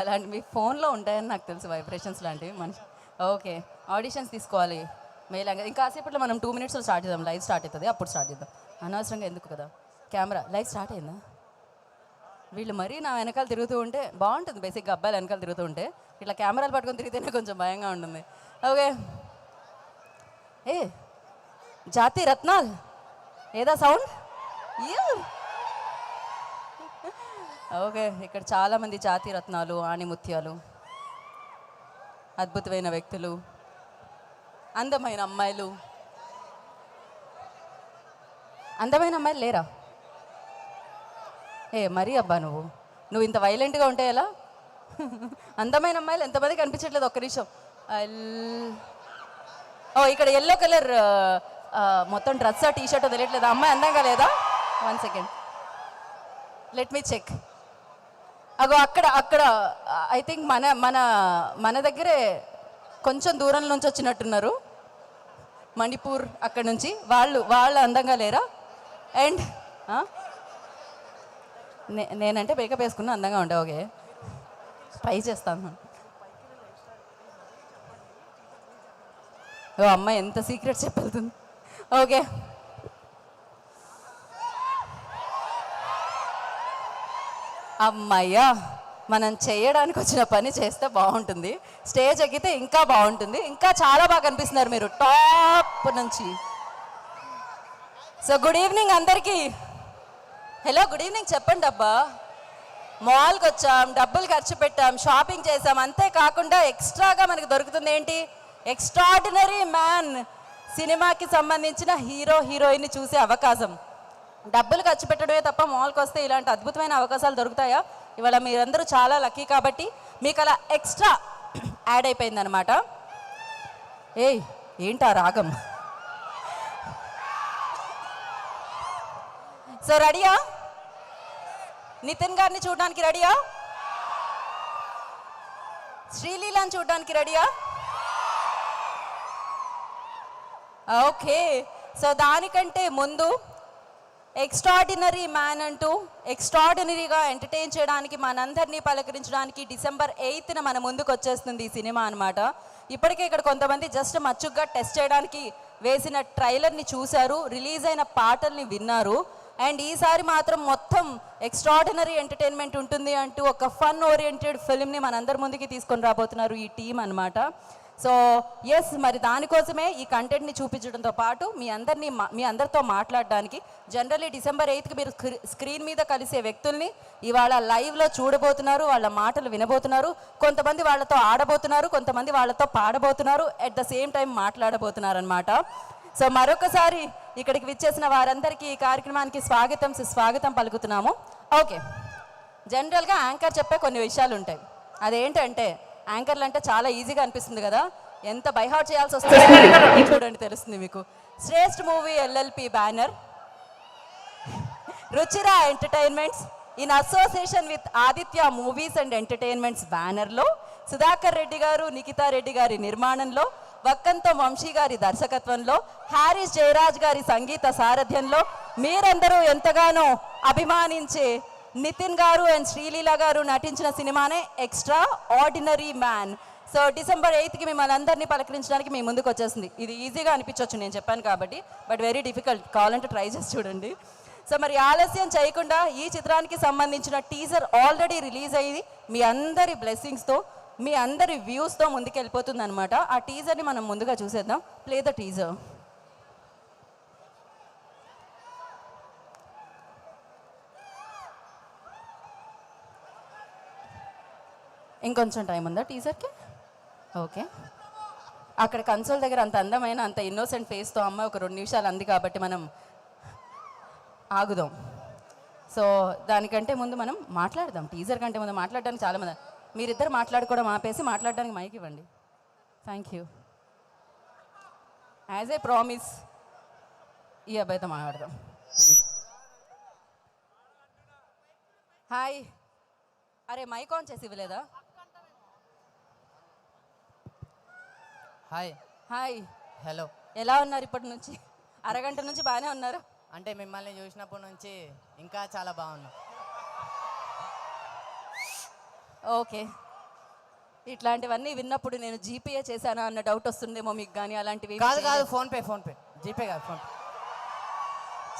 అలాంటి మీ ఫోన్లో ఉంటాయని నాకు తెలుసు, వైబ్రేషన్స్ లాంటివి మనిషి. ఓకే, ఆడిషన్స్ తీసుకోవాలి మేలంగా. ఇంకా కాసేపట్లో మనం 2 minutesలో స్టార్ట్ చేద్దాం, లైవ్ స్టార్ట్ అవుతుంది, అప్పుడు స్టార్ట్ చేద్దాం. అనవసరంగా ఎందుకు కదా కెమెరా. లైవ్ స్టార్ట్ అయిందా? వీళ్ళు మరీ నా వెనకాల తిరుగుతూ ఉంటే బాగుంటుంది. బేసిక్గా అబ్బాయిలు వెనకాల తిరుగుతూ ఉంటే, ఇట్లా కెమెరాలు పట్టుకొని తిరిగితేనే కొంచెం భయంగా ఉంటుంది. ఓకే, ఏ జాతి రత్నాల్ ఏదా సౌండ్? ఓకే, ఇక్కడ చాలామంది జాతి రత్నాలు, ఆణిముత్యాలు, అద్భుతమైన వ్యక్తులు, అందమైన అమ్మాయిలు. అందమైన అమ్మాయిలు లేరా? మరీ అబ్బా, నువ్వు ఇంత వైలెంట్గా ఉంటే ఎలా? అందమైన అమ్మాయిలు ఎంతమంది కనిపించట్లేదు, ఒక్క నిమిషం. ఇక్కడ ఎల్లో కలర్ మొత్తం డ్రెస్ టీషర్ట్ తెలియట్లేదు, అమ్మాయి అందంగా లేదా? 1 second, లెట్ మీ చెక్. అగో అక్కడ అక్కడ ఐ థింక్ మన మన మన దగ్గరే కొంచెం దూరం నుంచి వచ్చినట్టున్నారు, మణిపూర్ అక్కడ నుంచి. వాళ్ళు అందంగా లేరా? అండ్ నేనంటే మేకప్ వేసుకున్నా అందంగా ఉండే. ఓకే, ట్రై చేస్తాను. ఓ అమ్మాయి ఎంత సీక్రెట్ చెప్పెళ్తుంది. ఓకే, అమ్మాయ్యా, మనం చేయడానికి వచ్చిన పని చేస్తే బాగుంటుంది, స్టేజ్ ఎక్కితే ఇంకా బాగుంటుంది, ఇంకా చాలా బాగా కనిపిస్తున్నారు మీరు టాప్ నుంచి. సో గుడ్ ఈవినింగ్ అందరికీ. హలో, గుడ్ ఈవినింగ్ చెప్పండి. అబ్బా, మాల్కి వచ్చాం, డబ్బులు ఖర్చు పెట్టాం, షాపింగ్ చేసాం, అంతేకాకుండా ఎక్స్ట్రాగా మనకి దొరుకుతుంది ఏంటి? ఎక్స్ట్రాడినరీ మ్యాన్ సినిమాకి సంబంధించిన హీరో హీరోయిన్ని చూసే అవకాశం. డబ్బులు ఖర్చు పెట్టడమే తప్ప మాల్కి వస్తే ఇలాంటి అద్భుతమైన అవకాశాలు దొరుకుతాయా? ఇవాళ మీరందరూ చాలా లక్కీ కాబట్టి మీకు అలా ఎక్స్ట్రా యాడ్ అయిపోయిందనమాట. ఏంటా రాగం? సో రెడీయా? నితిన్ గారిని చూడడానికి రెడీయా? శ్రీలీలాని చూడడానికి రెడీయా? ఓకే, సో దానికంటే ముందు ఎక్స్ట్రాడినరీ మ్యాన్ అంటూ ఎక్స్ట్రాడినరీగా ఎంటర్టైన్ చేయడానికి, మనందరినీ పలకరించడానికి December 8th మన ముందుకు వచ్చేస్తుంది ఈ సినిమా అనమాట. ఇప్పటికే ఇక్కడ కొంతమంది జస్ట్ మచ్చుగ్గా టెస్ట్ చేయడానికి వేసిన ట్రైలర్ని చూశారు, రిలీజ్ అయిన పాటల్ని విన్నారు. అండ్ ఈసారి మాత్రం మొత్తం ఎక్స్ట్రాడినరీ ఎంటర్టైన్మెంట్ ఉంటుంది అంటూ ఒక ఫన్ ఓరియంటెడ్ ఫిల్మ్ని మనందరి ముందుకి తీసుకొని రాబోతున్నారు ఈ టీం అనమాట. సో ఎస్, మరి దానికోసమే ఈ కంటెంట్ని చూపించడంతో పాటు మీ అందరితో మాట్లాడడానికి, జనరల్లీ December 8th మీరు స్క్రీన్ మీద కలిసే వ్యక్తుల్ని ఇవాళ లైవ్లో చూడబోతున్నారు, వాళ్ళ మాటలు వినబోతున్నారు, కొంతమంది వాళ్ళతో ఆడబోతున్నారు, కొంతమంది వాళ్ళతో పాడబోతున్నారు, అట్ ద సేమ్ టైం మాట్లాడబోతున్నారు అనమాట. సో మరొకసారి ఇక్కడికి విచ్చేసిన వారందరికీ ఈ కార్యక్రమానికి స్వాగతం సుస్వాగతం పలుకుతున్నాము. ఓకే, జనరల్గా యాంకర్ చెప్పే కొన్ని విషయాలు ఉంటాయి. అదేంటంటే, యాంకర్లు అంటే చాలా ఈజీగా అనిపిస్తుంది కదా, ఎంత బైహార్ట్ చేయాల్సి వస్తుంది చూడండి, తెలుస్తుంది మీకు. Shreshth movie LLP banner, Ruchira entertainments in association with Aditya movies and entertainments బ్యానర్లో సుధాకర్ రెడ్డి గారు, నిఖితా రెడ్డి గారి నిర్మాణంలో, వక్కంతం వంశీ గారి దర్శకత్వంలో, హారిస్ జయరాజ్ గారి సంగీత సారథ్యంలో, మీరందరూ ఎంతగానో అభిమానించే నితిన్ గారు అండ్ శ్రీలీల గారు నటించిన సినిమానే extra ordinary man. So December 8th మిమ్మల్ని అందరినీ పలకరించడానికి మీ ముందుకు వచ్చేసింది. ఇది ఈజీగా అనిపించవచ్చు నేను చెప్పాను కాబట్టి, బట్ వెరీ డిఫికల్ట్. కావాలంటే ట్రై చేసి చూడండి. సో మరి ఆలస్యం చేయకుండా ఈ చిత్రానికి సంబంధించిన టీజర్ ఆల్రెడీ రిలీజ్ అయ్యి మీ అందరి బ్లెస్సింగ్స్తో, మీ అందరి వ్యూస్తో ముందుకు వెళ్ళిపోతుంది అనమాట. ఆ టీజర్ని మనం ముందుగా చూసేద్దాం. Play the teaser. ఇంకొంచెం టైం ఉందా టీజర్కి? ఓకే, అక్కడ కన్సోల్ దగ్గర అంత అందమైన, అంత ఇన్నోసెంట్ ఫేస్తో అమ్మాయి ఒక 2 నిమిషాలు అంది కాబట్టి మనం ఆగుదాం. సో దానికంటే ముందు మనం మాట్లాడదాం. టీజర్ కంటే ముందు మాట్లాడడానికి చాలామంది, మీరిద్దరు మాట్లాడుకోవడం ఆపేసి మాట్లాడడానికి మైక్ ఇవ్వండి. Thank you. As a promise ఈ అబ్బాయితో మాట్లాడదాం. హాయ్. అరే మైక్ ఆన్ చేసి ఇవ్వలేదా? హాయ్. హాయ్. హలో. ఎలా ఉన్నారు? ఇప్పటి నుంచి అరగంట నుంచి బాగానే ఉన్నారు. అంటే మిమ్మల్ని చూసినప్పటి నుంచి ఇంకా చాలా బాగున్నా. ఓకే. ఇట్లాంటివన్నీ విన్నప్పుడు నేను జీపే చేశానా అన్న డౌట్ వస్తుందేమో మీకు, కానీ అలాంటివి కాదు కాదు, ఫోన్పే జీపే కాదు ఫోన్పే.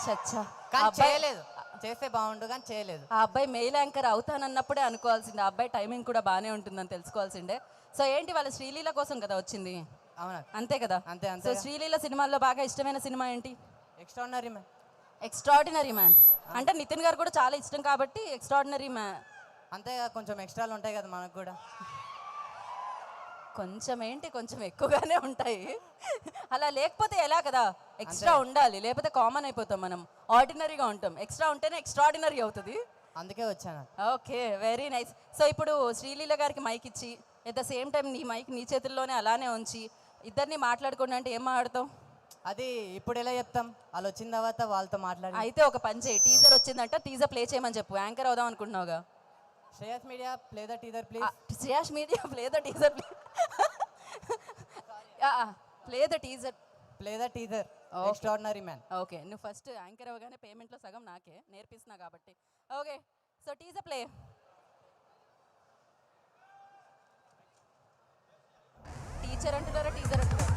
చచ్చా, కానీ చేయలేదు, చేస్తే బాగుండు కానీ చేయలేదు. ఆ అబ్బాయి మెయిల్ యాంకర్ అవుతానన్నప్పుడే అనుకోవాల్సిందే, ఆ అబ్బాయి టైమింగ్ కూడా బాగానే ఉంటుందని తెలుసుకోవాల్సిందే. సో ఏంటి వాళ్ళ శ్రీలీల కోసం కదా వచ్చింది? అవునా? అంతే కదా. అంతే అంతే. సో శ్రీలీల సినిమాల్లో బాగా ఇష్టమైన సినిమా ఏంటి? Extraordinary man. ఎక్స్ట్రాడినరీ మ్యాన్ అంటే నితిన్ గారు కూడా చాలా ఇష్టం కాబట్టి ఎక్స్ట్రాడినరీ మ్యాన్. అంతేగా, కొంచెం ఎక్స్ట్రాలు ఉంటాయి కదా మనకు కూడా. కొంచెం ఏంటి, కొంచెం ఎక్కువగానే ఉంటాయి. అలా లేకపోతే ఎలా కదా, ఎక్స్ట్రా ఉండాలి, లేకపోతే కామన్ అయిపోతాం మనం, ఆర్డినరీగా ఉంటాం. ఎక్స్ట్రా ఉంటేనే ఎక్స్ట్రాడినరీ అవుతుంది. అందుకే వచ్చాను. Okay, very nice. సో ఇప్పుడు శ్రీలీల గారికి మైక్ ఇచ్చి ఎట్ ద సేమ్ టైం నీ మైక్ నీ చేతుల్లోనే అలానే ఉంచి ఇద్దరిని మాట్లాడుకోండి అంటే ఏం మాట్లాడతావు? అది ఇప్పుడు ఎలా చెప్తాం, వాళ్ళు వచ్చిన తర్వాత వాళ్ళతో మాట్లాడి. అయితే ఒక పని చేయి, టీజర్ వచ్చిందంట, టీజర్ ప్లే చేయమని చెప్పు. యాంకర్ అవుదాం అనుకుంటున్నావుగా. Shreyas media play the teaser please. Shreyas media play the teaser play the teaser extraordinary man. Okay, నువ్వు ఫస్ట్ యాంకర్ అవ్వగానే పేమెంట్లో సగం నాకే నేర్పిస్తున్నా కాబట్టి. Okay, so teaser play. Teacher అంటున్నారా టీజర్ అంటున్నారా?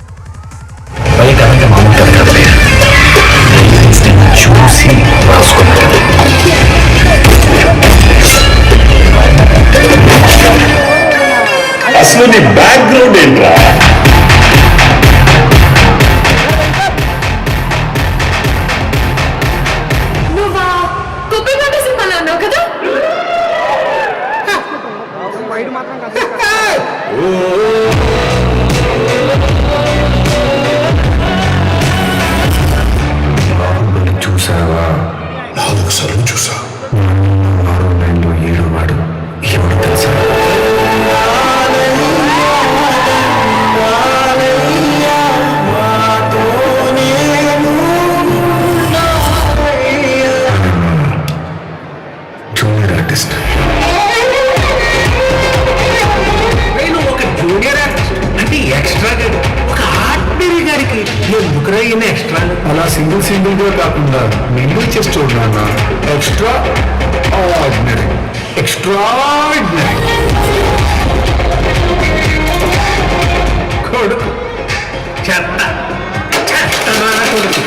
అసలు నీ బ్యాక్గ్రౌండ్ ఏంట్రా? చూసావా? 4 సార్లు చూసా. 6 నెలలు 7 వాడు ఎవడు తెలుసా? Junior artist. నేను ఒక జూనియర్ ఆర్టిస్ట్ అంటే ఎక్స్ట్రా గారు, ఒక ఆర్డినరీ గారికి ఎందుకురా ఈయన ఎక్స్ట్రా? అలా సింగిల్ గా కాకుండా నిన్ను చేసి చూడన్నా. ఎక్స్ట్రా ఆర్డినరీ, ఎక్స్ట్రాడినరీ కొడుకు, చెత్త చెత్తనా కొడుకు.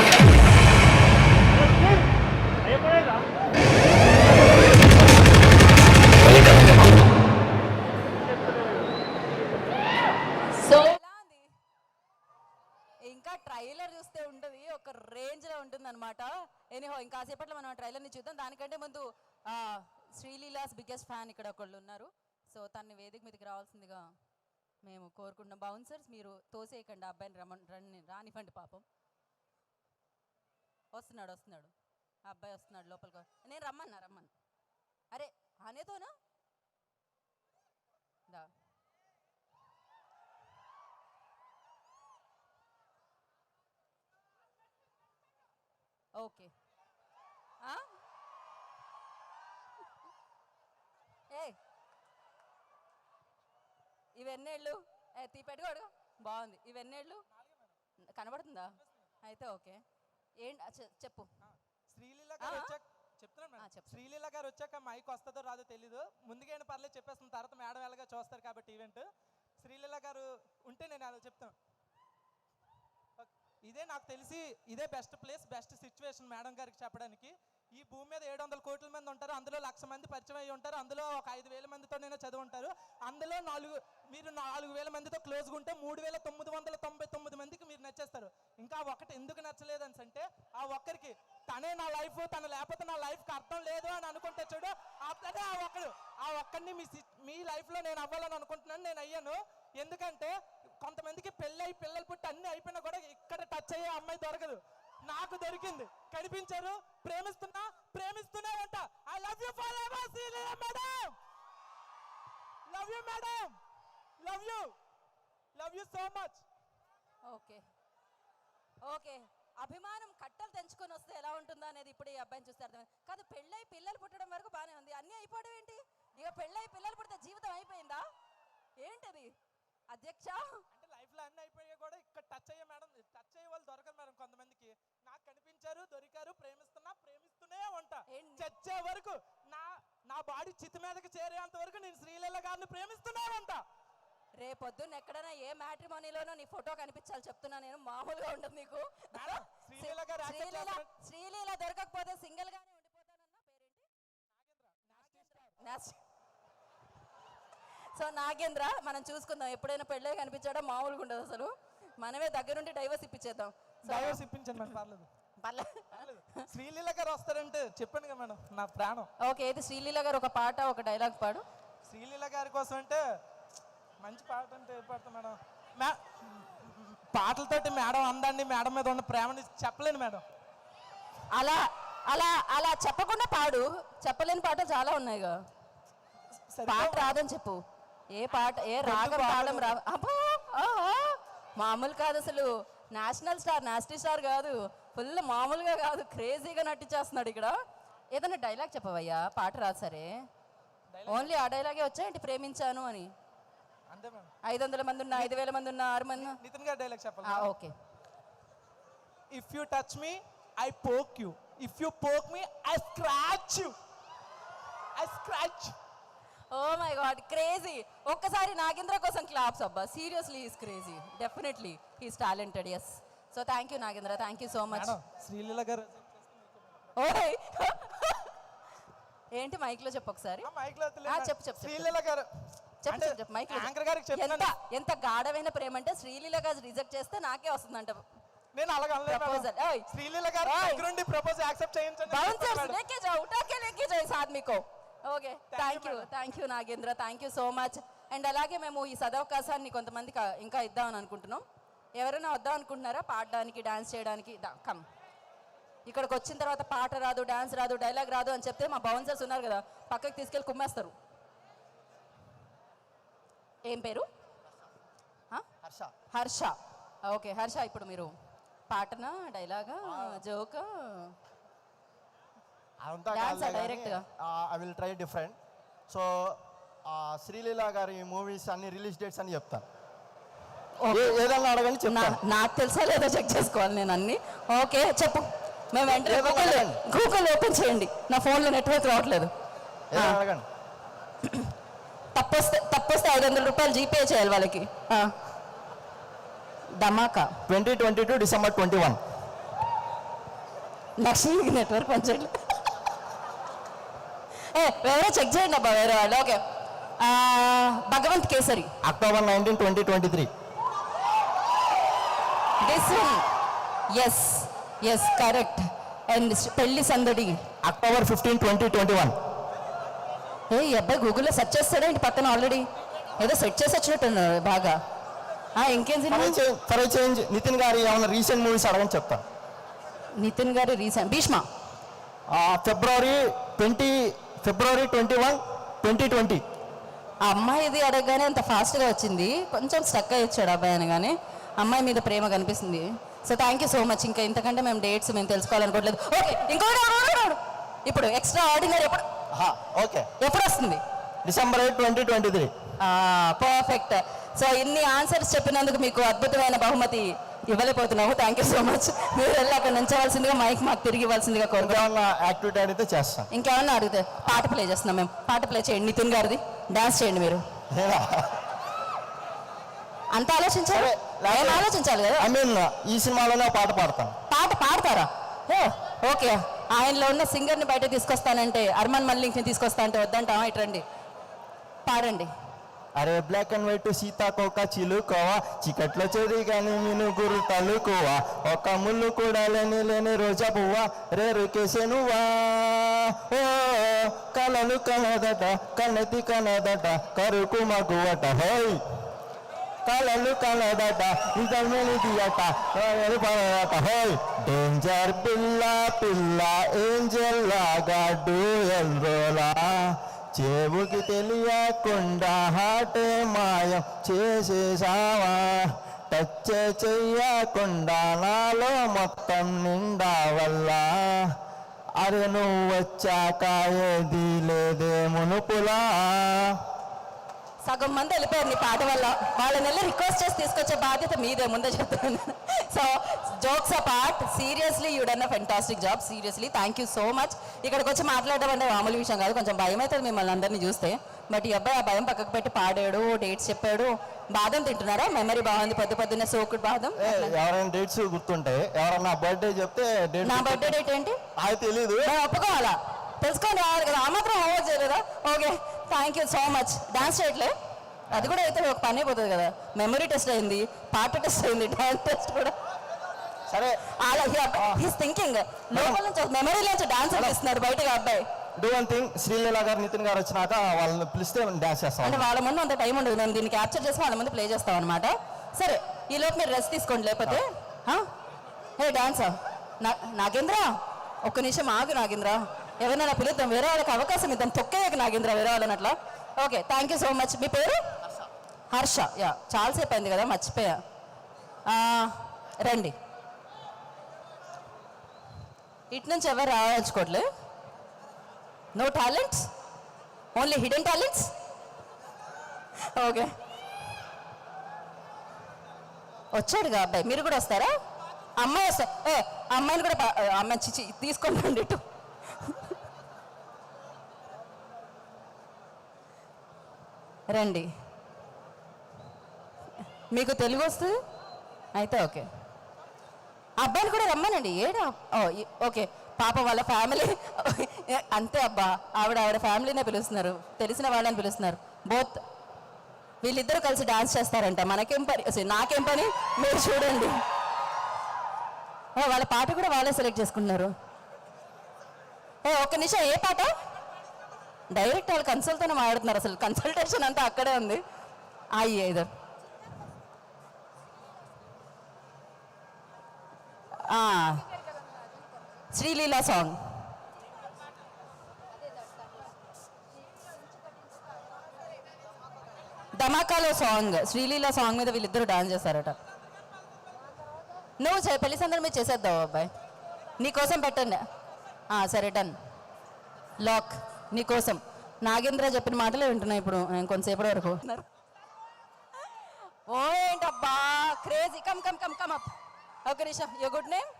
సో ఇంకా ట్రైలర్ చూస్తే ఉంటుంది, ఒక రేంజ్ లో ఉంటుంది అనమాట. ఎనీహో ఇంకా సేపట్లో మనం ట్రైలర్ ని చూద్దాం. దానికంటే ముందు శ్రీలీలాస్ బిగ్గెస్ట్ ఫ్యాన్ ఇక్కడ ఒకళ్ళు ఉన్నారు. సో తన్ని వేదిక మీదకి రావాల్సిందిగా మేము కోరుకుంటున్నాం. బౌన్సర్స్ మీరు తోసేయకండి, అబ్బాయిని రానివ్వండి, పాపం వస్తున్నాడు ఆ అబ్బాయి వస్తున్నాడు లోపలికి. నేను రమ్మన్నా. అరే అనేతోనా దా. ఓకే, ఏ ఇవెన్నేళ్ళు తీపెట్టుకోడు బాగుంది. ఇవెన్నేళ్ళు కనబడుతుందా? అయితే ఓకే. చెప్పు. శ్రీలీల గారు వచ్చాక చెప్తున్నాను. శ్రీలీల గారు వచ్చాక మైక్ వస్తుందో రాదో తెలీదు, ముందుగా పర్లేదు చెప్పేస్తున్న తర్వాత మేడం ఎలాగా చూస్తారు కాబట్టి ఈవెంట్. శ్రీలీల గారు ఉంటే నేను అలా చెప్తాను. ఇదే నాకు తెలిసి ఇదే best place, best situation madam గారికి చెప్పడానికి. ఈ భూమి మీద 700 కోట్ల మంది ఉంటారు, అందులో 1,00,000 మంది పరిచయం అయ్యి ఉంటారు, అందులో ఒక 5,000 మందితో నేను చదివి ఉంటారు, అందులో మీరు 4,000 మందితో క్లోజ్గా ఉంటే 3,999 మందికి మీరు నచ్చేస్తారు. ఇంకా ఒకటి ఎందుకు నచ్చలేదని అంటే, ఆ ఒక్కరికి తనే నా లైఫ్, తను లేకపోతే నా లైఫ్కి అర్థం లేదు అని అనుకుంటే చూడు, అతనే ఆ ఒక్కడిని మీ లైఫ్లో నేను అవ్వాలని అనుకుంటున్నాను. నేను అయ్యాను. ఎందుకంటే కొంతమందికి పెళ్ళి పిల్లలు పుట్టి అన్ని అయిపోయినా కూడా ఇక్కడ టచ్ అయ్యే అమ్మాయి దొరకదు. నాకు దొరికింది. కనిపించారు, ప్రేమిస్తూనే ఉంటా. I love you for ever Sreeleela madam. Love you madam, love you so much. Okay అభిమానం కట్టలు తెంచుకొని వస్తే ఎలా ఉంటుందో అనేది ఇప్పుడు ఈ అబ్బాయిని చూస్తే అర్థమైంది. కాదు, పెళ్ళై పిల్లలు పుట్టడం వరకు బాగానే ఉంది, అన్నీ అయిపోవడం ఏంటి? ఇక పెళ్ళై పిల్లలు పుడితే జీవితం అయిపోయిందా ఏంటది అధ్యక్ష? అంటే లైఫ్లో అన్నీ అయిపోయాయి కూడా ఇక్కడ టచ్ అయ్యే మేడం, టచ్ అయ్యే వాళ్ళు దొరకరు మేడం. కొంతమందికి నాకు కనిపించారు, దొరికారు, ప్రేమిస్తూనే ఉంటా చచ్చే వరకు. నా బాడీ చితి మీదకి చేరేంత వరకు నేను శ్రీలీల గారిని ప్రేమిస్తున్నానంట. రేపొద్దున్న ఎక్కడైనా ఏ మ్యాట్రిమోనీలోనో నీ ఫోటో కనిపించాలి చెప్తున్నా నేను, మామూలుగా ఉండదు నీకు. మేడం, శ్రీలీల గారు accept చేస్తారని- శ్రీలీల దొరకకపోతే సింగిల్ గానే ఉండిపోతానన్నా. పేరేంటి? సో నాగేంద్ర, మనం చూసుకుందాం, ఎప్పుడైనా పెళ్ళే కనిపించాడో మామూలుగా ఉండదు అసలు. మనమే దగ్గరుండి డైవర్స్ ఇప్పించేద్దాం. డైవర్స్ ఇప్పించండి మేడం, పర్లేదు. పర్లేదు. శ్రీలీల గారు వస్తారంటే చెప్పండి కదా మేడం, నా ప్రాణం. ఓకే, అయితే శ్రీలీల గారు ఒక పాట, ఒక డైలాగ్ పాడు. శ్రీలీల గారి కోసం అంటే మంచి పాట అంటే ఏ పాడతాం మేడం? పాటలతోటి మేడం అందండి, మేడం మీద ఉన్న ప్రేమని చెప్పలేను మేడం. అలా అలా అలా చెప్పకుండా పాడు. చెప్పలేని పాటలు చాలా ఉన్నాయిగా. పాట రాదని చెప్పు. ఏ పాట, ఏ రాగం తాళం రా. అబ్బో, ఆహా, మామూలు కాదు అసలు. నేషనల్ స్టార్, నాస్టీ స్టార్ కాదు, ఫుల్ మామూలుగా కాదు, క్రేజీగా నటించేస్తున్నాడు ఇక్కడ. ఏదైనా డైలాగ్ చెప్పవయ్యా, పాట రాదు సరే. ఓన్లీ ఆ డైలాగే వచ్చా ఏంటి, ప్రేమించాను అని? అంతే మేడం. 500 మంది ఉన్నా, 5000 మంది ఉన్నా, 6 మంది. నితిన్ గారు డైలాగ్ చెప్పాలి. Okay. If you touch me I poke you, if you poke me I scratch you, I scratch. Oh my god, crazy. ఒక్కసారి నాగేంద్ర కోసం క్లాప్స్ అబ్బా. Seriously is crazy, definitely he's talented. Yes. So thank you Nagendra, thank you so much. Madam, Sreeleela గారు ఓయ్ ఏంటి mic లో చెప్పు ఒకసారి. Mic లో చెప్పు చెప్పు శ్రీలీల గారు చెప్పు చెప్పు మైక్ లో. యాంకర్ గారికి ఎంత చెప్తాను. ఎంత గాఢమైన ప్రేమ అంటే శ్రీలీల గారు రిజెక్ట్ చేస్తే నాకే వస్తుందంట నేను అలాగే ప్రపోజల్. ఓయ్ శ్రీలీల గారు దగ్గరుండి ప్రపోజ్ యాక్సెప్ట్ చేయించండి. बाउंसर्स लेके जाओ, उठा के लेके जाओ इस आदमी को. Okay, thank you Nagendra, thank you so much. And అలాగే మేము ఈ సదవకాశాన్ని కొంతమందికి ఇంకా ఇద్దామని అనుకుంటున్నాం. ఎవరైనా వద్దాం అనుకుంటున్నారా పాడడానికి, డాన్స్ చేయడానికి? కమ్. ఇక్కడికి వచ్చిన తర్వాత పాట రాదు, డాన్స్ రాదు, డైలాగ్ రాదు అని చెప్తే మా బౌన్సర్స్ ఉన్నారు కదా, పక్కకి తీసుకెళ్ళి కుమ్మేస్తారు. ఏం పేరు? హర్ష. హర్ష. ఓకే హర్ష, ఇప్పుడు మీరు పాటనా, డైలాగా, జోకా? అంతా డాన్సా డైరెక్ట్గా? I will try different. So Sreeleela గారి మూవీస్ అన్ని రిలీజ్ డేట్స్ అని చెప్తాను. ఏదన్నా అడగండి చెప్తాను. నాకు తెలుసా లేదో చెక్ చేసుకోవాలి నేను అన్ని. ఓకే చెప్పు. మేము వెంటనే గూగుల్ ఓపెన్ చేయండి, నా ఫోన్లో నెట్వర్క్ రావట్లేదు. ఏదన్నా అడగండి. తప్పొస్తే 500 రూపాయలు జీపే చేయాలి వాళ్ళకి. ధమాకా 2022 డిసెంబర్ 21. లక్ష్మికి నెట్వర్క్ పనిచేయండి. వేరే చెక్ చేయండి అబ్బా వేరే వాళ్ళు. Okay, Bhagavanth Kesari October 19, 2023. This one. Yes yes correct. And Pelli Sandadi October 15, 2021. ఈ అబ్బాయి గూగుల్లో సెర్చ్ చేస్తాడేంటి పక్కన ఆల్రెడీ ఏదో సెట్ చేసి వచ్చినట్టున్నారు బాగా. ఇంకేం సినిమా? ఫర్ చేంజ్ నితిన్ గారి ఏమైనా రీసెంట్ మూవీస్ అడగని చెప్తాను. నితిన్ గారి రీసెంట్ భీష్మ. ఫిబ్రవరి 21, 2020. ఆ అమ్మాయిది అడగగానే అంత ఫాస్ట్గా వచ్చింది, కొంచెం స్టక్ అయ్యి వచ్చాడు అబ్బాయి అనగానే. అమ్మాయి మీద ప్రేమ కనిపిస్తుంది. So thank you so much. ఇంకా ఇంతకంటే మేము డేట్స్ మేము తెలుసుకోవాలనుకోవట్లేదు. ఓకే, ఇంకోటి ఇప్పుడు ఎక్స్ట్రా ఆర్డినరీ ఓకే, ఎప్పుడు వస్తుంది? డిసెంబర్ 8, 2023. పర్ఫెక్ట్. సో ఇన్ని ఆన్సర్స్ చెప్పినందుకు మీకు అద్భుతమైన బహుమతి ఇవ్వలేకపోతున్నాము. Thank you so much. మీరు వెళ్ళి అక్కడ నుంచవలసిందిగా మైక్ మాకు తిరిగి ఇవ్వాల్సిందిగా కోరుకుంటున్నాం. ఏమన్నా యాక్టివిటీ అడిగితే చేస్తాను. ఇంకేమన్నా అడిగితే పాట ప్లే చేస్తున్నాం మేము. పాట ప్లే చేయండి, నితిన్ గారిది డాన్స్ చేయండి మీరు. అంత ఆలోచించాలి, ఏం ఆలోచించాలి కదా. ఐ మీన్ ఈ సినిమాలోనే పాట పాడతాను. పాట పాడతారా? ఓకే, ఆయనలో ఉన్న సింగర్ని బయట తీసుకొస్తానంటే, అర్మన్ మల్లింగ్ని తీసుకొస్తా అంటే వద్దంటావా? ఇటు రండి, పాడండి. అరే బ్లాక్ అండ్ వైట్ సీతాకోక చిలుకోవా, చీకట్లో చెది కానీ మినుగురు తలుకోవా, ఒక ముళ్ళు కూడా లేని రోజా పువ్వా, రేరుకేసెనువా. ఓ కలలు కలదట, కన్నెతి కలదట, కరుకు మగువట. హోయ్ కలలు కలదట, ఇదమిది అట, పడదట. హోయ్ డేంజర్ పిల్ల పిల్ల ఏంజల్ లాగా డూయల్ రోలా, చెవుకి తెలియకుండా హాటే మాయం చేసేసావా, టచ్ చెయ్యకుండా నాలో మొత్తం నిండా వల్ల, అరే నువ్వు వచ్చాక ఏది లేదే మునుపులా. సగం మంది వెళ్ళిపోయారు నీ పాట వల్ల. వాళ్ళని వెళ్ళి రిక్వెస్ట్ చేసి తీసుకొచ్చే బాధ్యత మీదే, ముందే చెప్తున్నాను. So jokes a part, seriously you done a fantastic job. Seriously thank you so much. ఇక్కడికి వచ్చి మాట్లాడడం అంటే మామూలు విషయం కాదు, కొంచెం భయం అవుతుంది మిమ్మల్ని అందరినీ చూస్తే. బట్ ఈ అబ్బాయి ఆ భయం పక్కకు పెట్టి పాడాడు, డేట్స్ చెప్పాడు. బాదం తింటున్నారా? మెమరీ బాగుంది, పొద్దున్నే సోకుడు బాదం. ఎవరైనా డేట్స్ గుర్తుంటాయి, ఎవరన్నా బర్త్డే చెప్తే డేట్ నా బర్త్డే డేట్ ఏంటి? అది తెలీదు. నేను ఒప్పుకోవాలా? తెలుసుకొని రావాలి కదా, ఆ మాత్రం హోంవర్క్ చేయలేదా? Okay thank you so much. Dance చేయట్లే, అది కూడా అయితే ఒక పని అయిపోతుంది కదా. మెమరీ టెస్ట్ అయింది, పాట టెస్ట్ అయింది, డాన్స్ టెస్ట్ కూడా. సరే అలా హీస్ థింకింగ్ లోపల నుంచి మెమరీ నుంచి డాన్స్ ఇస్తున్నాడు బయటకు అబ్బాయి. డూ వన్ థింగ్, శ్రీలీల గారు నితిన్ గారు వచ్చినాక వాళ్ళని పిలిస్తే డాన్స్ చేస్తాం. అంటే వాళ్ళ ముందు అంత టైం ఉండదు, మేము దీన్ని క్యాప్చర్ చేసి వాళ్ళ ముందు ప్లే చేస్తాం అనమాట. సరే ఈ లోపు మీరు రెస్ట్ తీసుకోండి, లేకపోతే హే డాన్సా నాగేంద్ర, ఒక్క నిమిషం ఆగు నాగేంద్ర, ఎవరైనా పిలుద్దాం, వేరే వాళ్ళకి అవకాశం ఇద్దాం, తొక్కేయకు నాగేంద్ర వేరే వాళ్ళని అట్లా. Okay thank you so much. మీ పేరు? హర్ష. యా చాలాసేపు అయింది కదా, మర్చిపోయా. రండి, ఇటు నుంచి ఎవరు రావాల్చుకోవట్లే. No talents, only hidden talents. Okay వచ్చాడుగా అబ్బాయి, మీరు కూడా వస్తారా? అమ్మాయి వస్తా, అమ్మాయిని కూడా అమ్మాయి చిచి తీసుకొని రండి ఇటు. రండి, మీకు తెలుగు వస్తుంది అయితే ఓకే. అబ్బాయిని కూడా రమ్మనండి. ఏడా ఓకే, పాప వాళ్ళ ఫ్యామిలీ అంతే అబ్బా, ఆవిడ ఫ్యామిలీనే పిలుస్తున్నారు, తెలిసిన వాళ్ళని పిలుస్తున్నారు. బోత్ వీళ్ళిద్దరూ కలిసి డాన్స్ చేస్తారంట. మనకేం పని, అసలు నాకేం పని, మీరు చూడండి. వాళ్ళ పాట కూడా వాళ్ళే సెలెక్ట్ చేసుకుంటున్నారు. ఒక్క నిమిషం, ఏ పాట? డైరెక్ట్ వాళ్ళు కన్సల్ట్తోనే మాట్లాడుతున్నారు, అసలు కన్సల్టేషన్ అంతా అక్కడే ఉంది. అయ్యే ఇదో శ్రీలీల సాంగ్. ధమాకాలో సాంగ్, శ్రీలీల సాంగ్ మీద వీళ్ళిద్దరూ డాన్స్ చేస్తారట. నువ్వు పెళ్లి సందర్భం మీద చేసేద్దావు అబ్బాయి, నీకోసం పెట్టండి. సరే డన్, లాక్ నీకోసం. నాగేంద్ర చెప్పిన మాటలే వింటున్నా ఇప్పుడు నేను కొంతసేపటి వరకు. ఓ ఏంటబ్బా crazy, come come come come up. ఒక నిమిషం, యో గుడ్ నేమ్?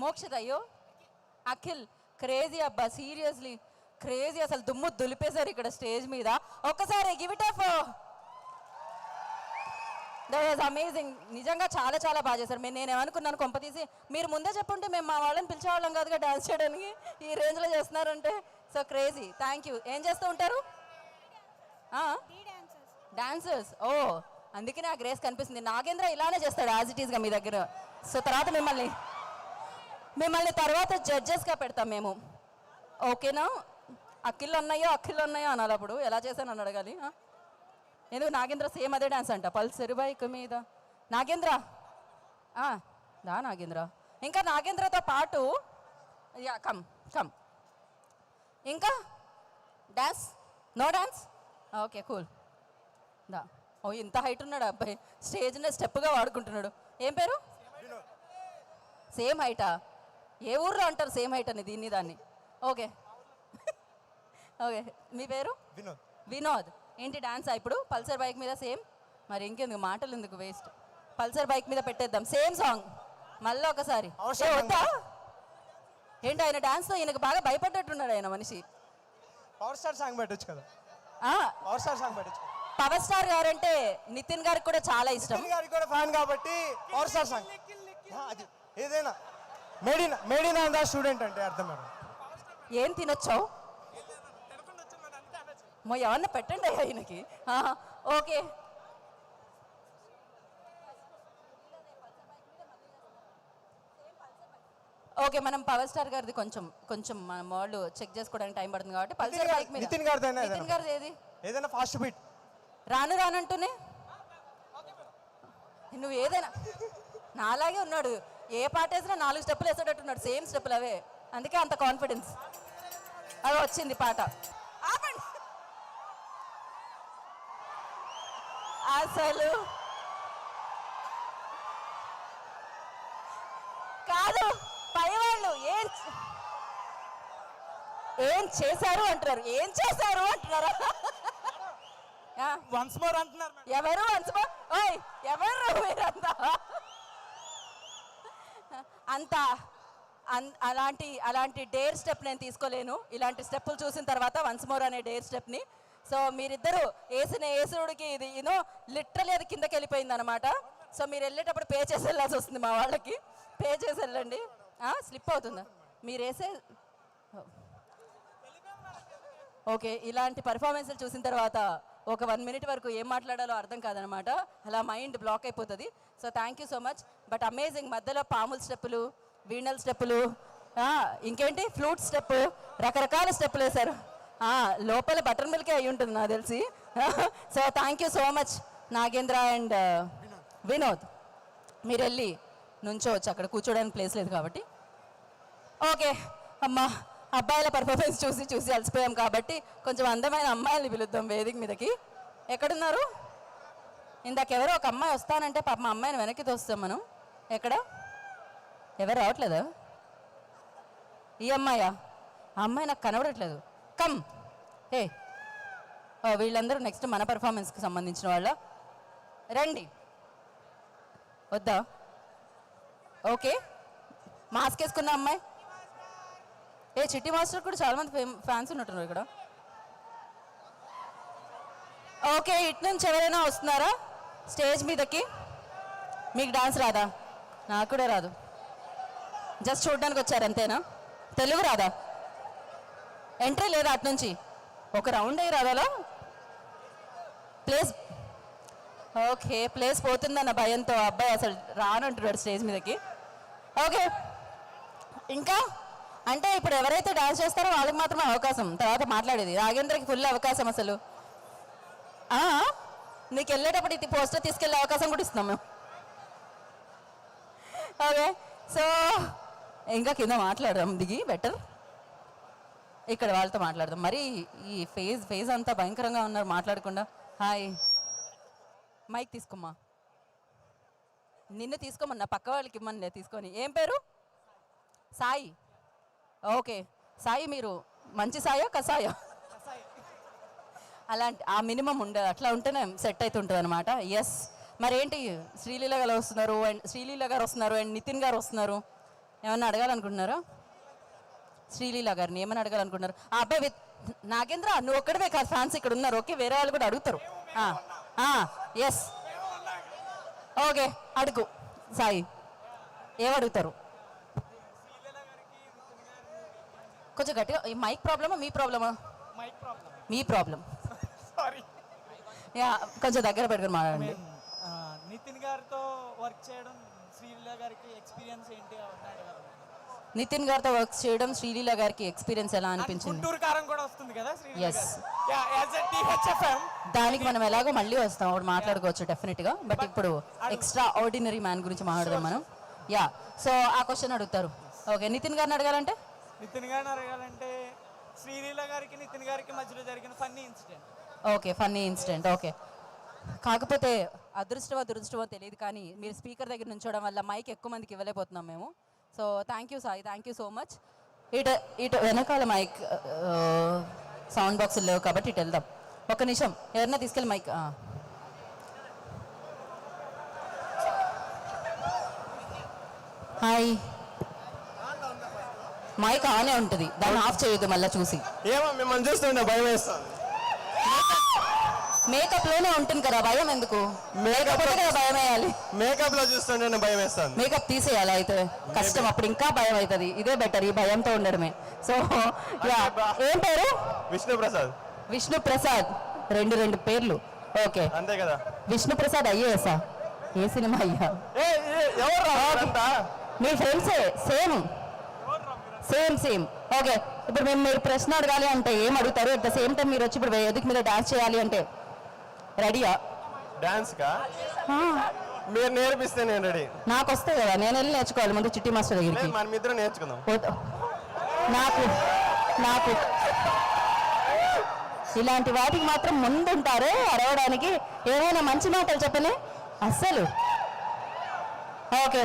మోక్షిత. అయ్యో అఖిల్, క్రేజీ అబ్బా, సీరియస్లీ క్రేజీ, అసలు దుమ్ము దులిపేశారు ఇక్కడ స్టేజ్ మీద. ఒక్కసారి give it up. That was amazing, నిజంగా చాలా చాలా బాగా చేశారు. నేను ఏమనుకున్నాను, కొంపతీసి మీరు ముందే చెప్పుంటే మేము మా వాళ్ళని పిలిచేవాళ్ళం కాదుగా డాన్స్ చేయడానికి, ఈ రేంజ్లో చేస్తున్నారంటే. So crazy, thank you. ఏం చేస్తూ ఉంటారు? డాన్సర్స్. ఓ అందుకే నాకు గ్రేస్ కనిపిస్తుంది. నాగేంద్ర ఇలానే చేస్తాడు యాజ్ ఇట్ ఈస్గా మీ దగ్గర. సో తర్వాత మిమ్మల్ని తర్వాత జడ్జెస్గా పెడతాం మేము, ఓకేనా? అఖిల్ ఉన్నాయో అనాలి, అప్పుడు ఎలా చేశాను అని అడగాలి. ఎందుకు నాగేంద్ర సేమ్ అదే డాన్స్ అంట, పల్సర్ బైక్ మీద. నాగేంద్ర దా నాగేంద్ర. ఇంకా నాగేంద్రతో పాటు కమ్ కమ్, ఇంకా dance? No dance? Okay cool, దా. ఓ ఇంత హైట్ ఉన్నాడు అబ్బాయి, స్టేజ్ని స్టెప్గా వాడుకుంటున్నాడు. ఏం పేరు? సేమ్ హైటా? ఏ ఊర్లో అంటారు సేమ్ హైట్ అని దీన్ని దాన్ని? ఓకే ఓకే, మీ పేరు? వినోద్. ఏంటి డాన్సా ఇప్పుడు పల్సర్ బైక్ మీద? సేమ్. మరి ఇంకెందుకు మాటలు, ఎందుకు వేస్ట్, పల్సర్ బైక్ మీద పెట్టేద్దాం సేమ్ సాంగ్ మళ్ళీ ఒకసారి. వద్దా ఏంటి? ఆయన డాన్స్తో ఈయనకు బాగా భయపడ్డట్టున్నాడు ఆయన మనిషి. పవర్ స్టార్ సాంగ్ పెట్టొచ్చు కదా. పవర్ స్టార్ సాంగ్ పెట్టొచ్చు. పవర్ స్టార్ గారు అంటే నితిన్ గారికి కూడా చాలా ఇష్టం. నితిన్ గారికి కూడా ఫ్యాన్ కాబట్టి పవర్ స్టార్ సాంగ్. అది ఏదైనా మేడ్ ఇన్ ఆంధ్ర స్టూడెంట్ అంటే అర్థం మేడం. ఏం తినొచ్చావు? ఎవరన్నా పెట్టండి ఆయనకి. ఓకే ఓకే, మనం పవర్ స్టార్ గారిది కొంచెం మన వాళ్ళు చెక్ చేసుకోవడానికి టైం పడుతుంది కాబట్టి పల్సర్ బైక్ మీద. నితిన్ గారిది ఏది? ఏదైనా ఫాస్ట్ బీట్. రానంటూనే నువ్వు ఏదైనా నాలాగే ఉన్నాడు, ఏ పాట వేసినా 4 స్టెప్పులు వేసేటట్టున్నాడు, సేమ్ స్టెప్పులు అవే, అందుకే అంత కాన్ఫిడెన్స్. అది వచ్చింది పాట. అసలు కాదు, పై వాళ్ళు ఏం చేశారు అంటున్నారు, ఏం చేశారు అంటున్నారా? వన్స్ మోర్ అంటున్నారు మేడం. ఎవరు అంచమా ఓయ్ ఎవరు మీరంతా అంత అలాంటి డేర్ స్టెప్ నేను తీసుకోలేను. ఇలాంటి స్టెప్పులు చూసిన తర్వాత వన్స్ మోర్ అనే డేర్ స్టెప్ని. సో మీరిద్దరు వేసిన ఏసుడికి ఇది లిటరలీ అది కిందకి వెళ్ళిపోయింది అనమాట. సో మీరు వెళ్ళేటప్పుడు పే చేసి వెళ్ళాల్సి వస్తుంది, మా వాళ్ళకి పే చేసి వెళ్ళండి. స్లిప్ అవుతుందా మీరు వేసే? ఓకే, ఇలాంటి పర్ఫార్మెన్స్లు చూసిన తర్వాత ఒక 1 minute వరకు ఏం మాట్లాడాలో అర్థం కాదనమాట, అలా మైండ్ బ్లాక్ అయిపోతుంది. So thank you so much. But amazing, మధ్యలో పాముల స్టెప్పులు, వీణల్ స్టెప్పులు, ఇంకేంటి ఫ్లూట్ స్టెప్, రకరకాల స్టెప్పులు వేశారు. లోపల బటర్ మిల్కే అయి ఉంటుంది నాకు తెలిసి. So thank you so much Nagendra and Vinod. మీరు వెళ్ళి నుంచోవచ్చు, అక్కడ కూర్చోడానికి ప్లేస్ లేదు కాబట్టి. ఓకే అమ్మా, అబ్బాయిల పర్ఫార్మెన్స్ చూసి అలసిపోయాం కాబట్టి కొంచెం అందమైన అమ్మాయిల్ని పిలుద్దాం వేదిక మీదకి. ఎక్కడున్నారు? ఇందాకెవరో ఒక అమ్మాయి వస్తానంటే పాప మా అమ్మాయిని వెనక్కి తోస్తాం మనం. ఎక్కడ? ఎవరు రావట్లేదా? ఈ అమ్మాయా? ఆ అమ్మాయి నాకు కనబడట్లేదు. కమ్ ఏ వీళ్ళందరూ నెక్స్ట్ మన పర్ఫార్మెన్స్కి సంబంధించిన వాళ్ళ. రండి. వద్దా? ఓకే, మాస్క్ వేసుకున్న అమ్మాయి. చిట్టి మాస్టర్ కూడా చాలా మంది ఫ్యాన్స్ ఉన్నట్టున్నారు ఇక్కడ. ఓకే, ఇటు నుంచి ఎవరైనా వస్తున్నారా స్టేజ్ మీదకి? మీకు డాన్స్ రాదా? నాకు కూడా రాదు, జస్ట్ చూడడానికి వచ్చారు అంతేనా? తెలుగు రాదా? ఎంట్రీ లేదా అటు నుంచి? ఒక రౌండ్ అయ్యి రాదా? ప్లేస్ ఓకే, ప్లేస్ పోతుందన్న భయంతో అబ్బాయి అసలు రానంటున్నాడు స్టేజ్ మీదకి. ఓకే, ఇంకా అంటే ఇప్పుడు ఎవరైతే డాన్స్ చేస్తారో వాళ్ళకి మాత్రమే అవకాశం, తర్వాత మాట్లాడేది. నాగేంద్రకి ఫుల్ అవకాశం అసలు. నీకు వెళ్ళేటప్పుడు ఇది పోస్టర్ తీసుకెళ్ళే అవకాశం కూడా ఇస్తున్నాం మేము. ఓకే, సో ఇంకా కింద మాట్లాడదాం, దిగి బెటర్. ఇక్కడ వాళ్ళతో మాట్లాడదాం. మరి ఈ ఫేజ్ అంతా భయంకరంగా ఉన్నారు మాట్లాడకుండా. హాయ్, మైక్ తీసుకోమ్మా. నిన్ను తీసుకోమన్నా, పక్క వాళ్ళకి ఇమ్మని తీసుకొని. ఏం పేరు? సాయి. ఓకే సాయి, మీరు మంచి సాయో కసాయో? అలాంటి ఆ మినిమం ఉండదు, అట్లా ఉంటేనే సెట్ అవుతుంటుంది అనమాట. ఎస్, మరేంటి శ్రీలీల గారు వస్తున్నారు అండ్ నితిన్ గారు వస్తున్నారు. ఏమన్నా అడగాలనుకుంటున్నారా? శ్రీలీల గారిని ఏమని అడగాలనుకుంటున్నారు? ఆ అబ్బాయి నాగేంద్ర, నువ్వు ఒక్కడవే కాదు, ఫ్యాన్స్ ఇక్కడ ఉన్నారు. ఓకే, వేరే వాళ్ళు కూడా అడుగుతారు. ఎస్, ఓకే అడుగు సాయి. ఏమడుగుతారు? కొంచెం గట్టిగా. ఈ మైక్ ప్రాబ్లమా మీ ప్రాబ్లమా? మీ ప్రాబ్లం. యా, కొంచెం దగ్గర పెట్టుకుని మాట్లాడండి. నితిన్ గారితో వర్క్ చేయడం శ్రీలీల గారికి ఎక్స్పీరియన్స్ ఏంటి? నితిన్ గారితో వర్క్ చేయడం శ్రీలీల గారికి ఎక్స్పీరియన్స్ ఎలా అనిపించింది? గుంటూరు కారం కూడా వస్తుంది కదా శ్రీలీల ఎస్, గారు. దానికి మనం ఎలాగో మళ్ళీ వస్తాం, అప్పుడు మాట్లాడుకోవచ్చు డెఫినెట్గా. బట్ ఇప్పుడు ఎక్స్ట్రా ఆర్డినరీ మ్యాన్ గురించి మాట్లాడదాం మనం. యా, సో ఆ క్వశ్చన్ అడుగుతారు. ఓకే, నితిన్ గారిని అడగాలంటే? నితిన్ గారిని అడగాలంటే శ్రీలీల గారికి నితిన్ గారికి మధ్యలో జరిగిన funny incident. Okay, funny incident. Okay, కాకపోతే అదృష్టమో దురదృష్టమో తెలియదు కానీ మీరు స్పీకర్ దగ్గర నుంచోవడం వల్ల మైక్ ఎక్కువ మందికి ఇవ్వలేకపోతున్నాం మేము. So thank you Sai, thank you so much. ఇటు వెనకాల మైక్ సౌండ్ బాక్స్ లేవు కాబట్టి ఇటు వెళ్దాం. ఒక్క నిమిషం, ఎవరన్నా తీసుకెళ్ళి మైక్. హాయ్, మైక్ ఆనే ఉంటుంది, దాన్ని ఆఫ్ చేయొద్దు మళ్ళీ చూసి. ఏమో మిమ్మల్ని చూస్తుంటే భయం వేస్తాను. మేకప్ లోనే ఉంటుంది కదా, భయం ఎందుకు? మేకప్ కదా భయం వేయాలి. మేకప్ లో చూస్తుంటే భయం వేస్తాను. మేకప్ తీసేయాలి అయితే కష్టం, అప్పుడు ఇంకా భయం అవుతుంది. ఇదే బెటర్, ఈ భయంతో ఉండడమే. సో ఏం పేరు? విష్ణుప్రసాద్. విష్ణుప్రసాద్, రెండు పేర్లు. ఓకే, అంతే కదా. విష్ణుప్రసాద్ ఐఏఎస్ఆ? ఏ సినిమా అయ్యా? ఎవరు? మీ ఫ్రెండ్సే, సేమ్. ఓకే, ఇప్పుడు మీరు ప్రశ్న అడగాలి అంటే ఏం అడుగుతారు? అట్ ద సేమ్ టైం మీరు వచ్చి ఇప్పుడు వేదిక మీద డాన్స్ చేయాలి అంటే రెడీయా? డాన్స్ కా మీరు నేర్పిస్తే నేను రెడీ. నాకు వస్తాయి కదా, నేను వెళ్ళి నేర్చుకోవాలి ముందు చిట్టి మాస్టర్ దగ్గరికి. మనం ఇద్దరం నేర్చుకుందాం. నాకు ఇలాంటి వాటికి మాత్రం ముందుంటారు అరవడానికి. ఏమైనా మంచి మాటలు చెప్పని అస్సలు. ఓకే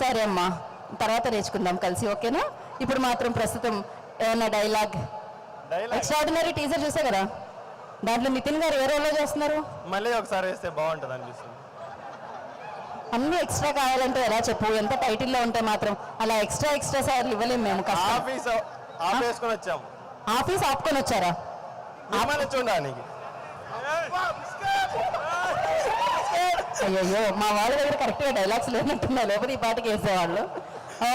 సరే అమ్మా, తర్వాత నేర్చుకుందాం కలిసి, ఓకేనా? ఇప్పుడు మాత్రం ప్రస్తుతం ఏమన్నా డైలాగ్? ఎక్స్ట్రాడినరీ టీజర్ చూసే కదా, దాంట్లో నితిన్ గారు ఏ రోల్లో చేస్తున్నారు? మళ్ళీ ఒకసారి వేస్తే బాగుంటుంది అనిపిస్తుంది. అన్ని ఎక్స్ట్రా కావాలంటే ఎలా చెప్పు, ఎంత టైటిల్లో ఉంటే మాత్రం అలా ఎక్స్ట్రా సార్లు ఇవ్వలేము మేము. కష్టం. ఆఫీస్ వేసుకొని వచ్చాము. ఆఫీస్ ఆపుకొని వచ్చారా? మిమ్మల్ని చూడడానికి. అయ్యో మా వాళ్ళ దగ్గర కరెక్ట్గా డైలాగ్స్ లేనట్టున్నా, లేకపోతే ఈ పాటకి వేసేవాళ్ళు.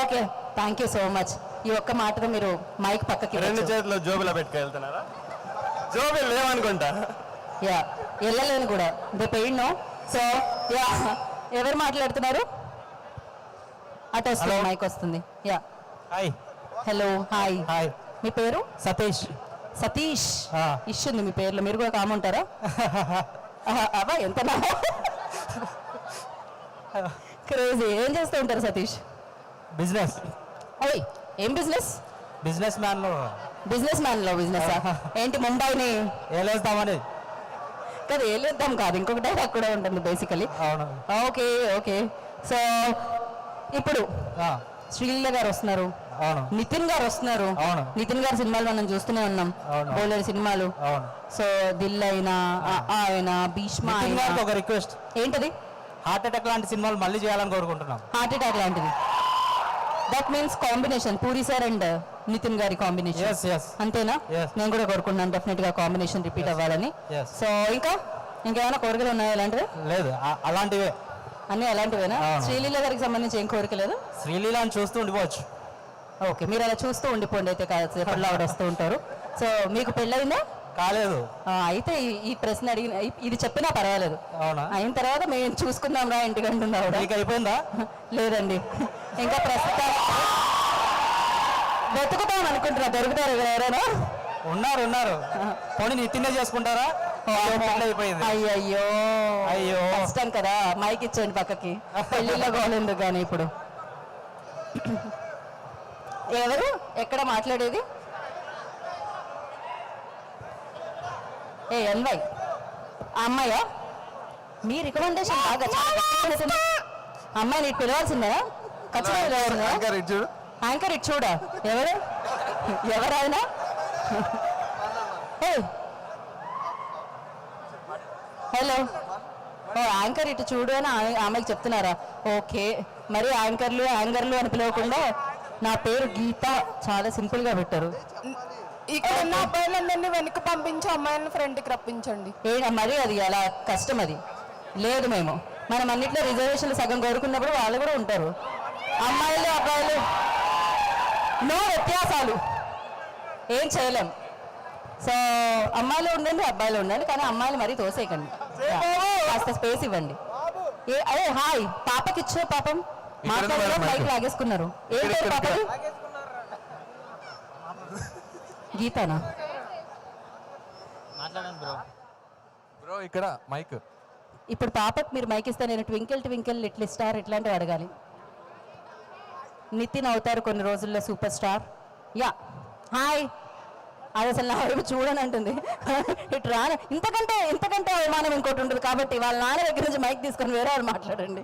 Okay, thank you so much. ఈ ఒక్క మాటతో మీరు మైక్ పక్కకి రెండు ఇవ్వచ్చు. చేతుల్లో జోబులో పెట్టుకెళ్తున్నారా? జోబులు లేవనుకుంటా. యా, వెళ్ళలేను కూడా. They paid no. So yeah, ఎవరు మాట్లాడుతున్నారు? అటు వస్తుంది, మైక్ వస్తుంది. Yeah, hi hello, hi. Hi మీ పేరు? సతీష్. సతీష్. ఆ. ఇష్ ఉంది మీ పేర్లో, మీరు కూడా కాముంటారా? అవా ఎంత క్రేజీ. ఏం చేస్తూ ఉంటారు సతీష్? బిజినెస్ అయ్యి, ఏం బిజినెస్? బిజినెస్ మ్యాన్లో బిజినెస్ మ్యాన్లో బిజినెస్ ఏంటి? ముంబైని ఏలేస్తామని. కదా, ఏలేద్దాం కాదు, ఇంకొక డైలాగ్ కూడా ఉంటుంది బేసికలీ. అవును. Okay okay. సో ఇప్పుడు ఆ, శ్రీలీల గారు వస్తున్నారు, అవును నితిన్ గారు వస్తున్నారు. అవును. నితిన్ గారి సినిమాలు మనం చూస్తూనే ఉన్నాం, అవును. బోలెడు సినిమాలు. అవును. సో దిల్ అయినా, అయినా, భీష్మ నితిన్ అయినా. గారికి ఒక రిక్వెస్ట్, ఏంటది? హార్ట్ అటాక్ లాంటి సినిమాలు మళ్ళీ చేయాలని కోరుకుంటున్నాం. హార్ట్ అటాక్ లాంటిది. That means combination, Puri sir and Nithin గారి కాంబినేషన్. Yes, yes. అంతేనా? Yes. నేను కూడా కోరుకుంటున్నాను డెఫినెట్ గా కాంబినేషన్ రిపీట్ అవ్వాలని. Yes. సో ఇంకేమైనా కోరికలు ఉన్నాయా ఇలాంటివి? లేదు, అలాంటివే. అన్నీ అలాంటివేనా? అవును. శ్రీలీల గారికి సంబంధించి ఏం కోరిక లేదు? శ్రీలీలాని చూస్తూ ఉండిపోవచ్చు. ఓకే, మీరు అలా చూస్తూ ఉండిపోండి అయితే, ఎప్పటిలో ఆవిడ వస్తూ ఉంటారు. సో మీకు పెళ్ళయిందా? కాలేదు. అయితే ఈ ప్రశ్న అడిగిన ఇది చెప్పినా పర్వాలేదు. అవునా? అయిన తర్వాత మేము చూసుకుందాం రా ఇంటికి అంటుంది ఆవిడ. మీకు అయిపోయిందా? లేదండి, ఇంకా ప్రస్తుతం వెతుకుతాం అనుకుంటున్నా. దొరుకుతారు ఎవరైనా? ఉన్నారు. పోనీ నితిన్నే చేసుకుంటారా? పెళ్ళి అయిపోయింది. అయ్యయ్యో, అయ్యో. కష్టం కదా. మైక్ ఇచ్చేయండి పక్కకి, పెళ్ళిళ్ళ గోలెందుకు కానీ. ఇప్పుడు ఎవరు ఎక్కడ మాట్లాడేది? ఎన్వై అమ్మాయా? మీ రికమెండేషన్ బాగా చాలా గట్టిగా ఉంటుంది. అమ్మాయిని ఇటు పిలవాల్సిందా? ఖచ్చితంగా పిలవాల్సిందా? యాంకర్ ఇటు చూడ. ఎవరైనా హలో, యాంకర్ ఇటు చూడు అని ఆమెకి చెప్తున్నారా? ఓకే, మరి యాంకర్లు అని పిలవకుండా నా పేరు గీత చాలా సింపుల్ గా పెట్టారు. ఇక్కడ ఉన్న అబ్బాయిలందరినీ వెనక్కి పంపించి అమ్మాయిలను ఫ్రంట్కి రప్పించండి. మరి అది అలా కష్టం. అది లేదు. మనం అన్నిట్లో రిజర్వేషన్లు సగం కోరుకున్నప్పుడు వాళ్ళు కూడా ఉంటారు. అమ్మాయిలు అబ్బాయిలు నో వ్యత్యాసాలు, ఏం చేయలేం. సో అమ్మాయిలు ఉండండి, అబ్బాయిలు ఉండండి, కానీ అమ్మాయిలు మరీ తోసేయకండి. కాస్త స్పేస్ ఇవ్వండి. అదే హాయ్ పాపకి ఇచ్చే పాపం మాట్లాడడం మైక్ లాగేసుకున్నారు. ఏం పేరు పాపది? గీతానా? బ్రో ఇక్కడ మైక్. ఇప్పుడు పాపకి మీరు మైక్ ఇస్తే నేను ట్వింకిల్ ట్వింకిల్ లిటిల్ స్టార్ ఇట్లాంటివి అడగాలి. నితిన్ అవుతారు కొన్ని రోజుల్లో సూపర్ స్టార్. Yeah, hi. అది అసలు నా వైపు చూడని అంటుంది. ఇటు రాను. ఇంతకంటే అవమానం ఇంకోటి ఉంటుంది. కాబట్టి వాళ్ళ నాన్న దగ్గర నుంచి మైక్ తీసుకొని వేరే వాళ్ళు మాట్లాడండి.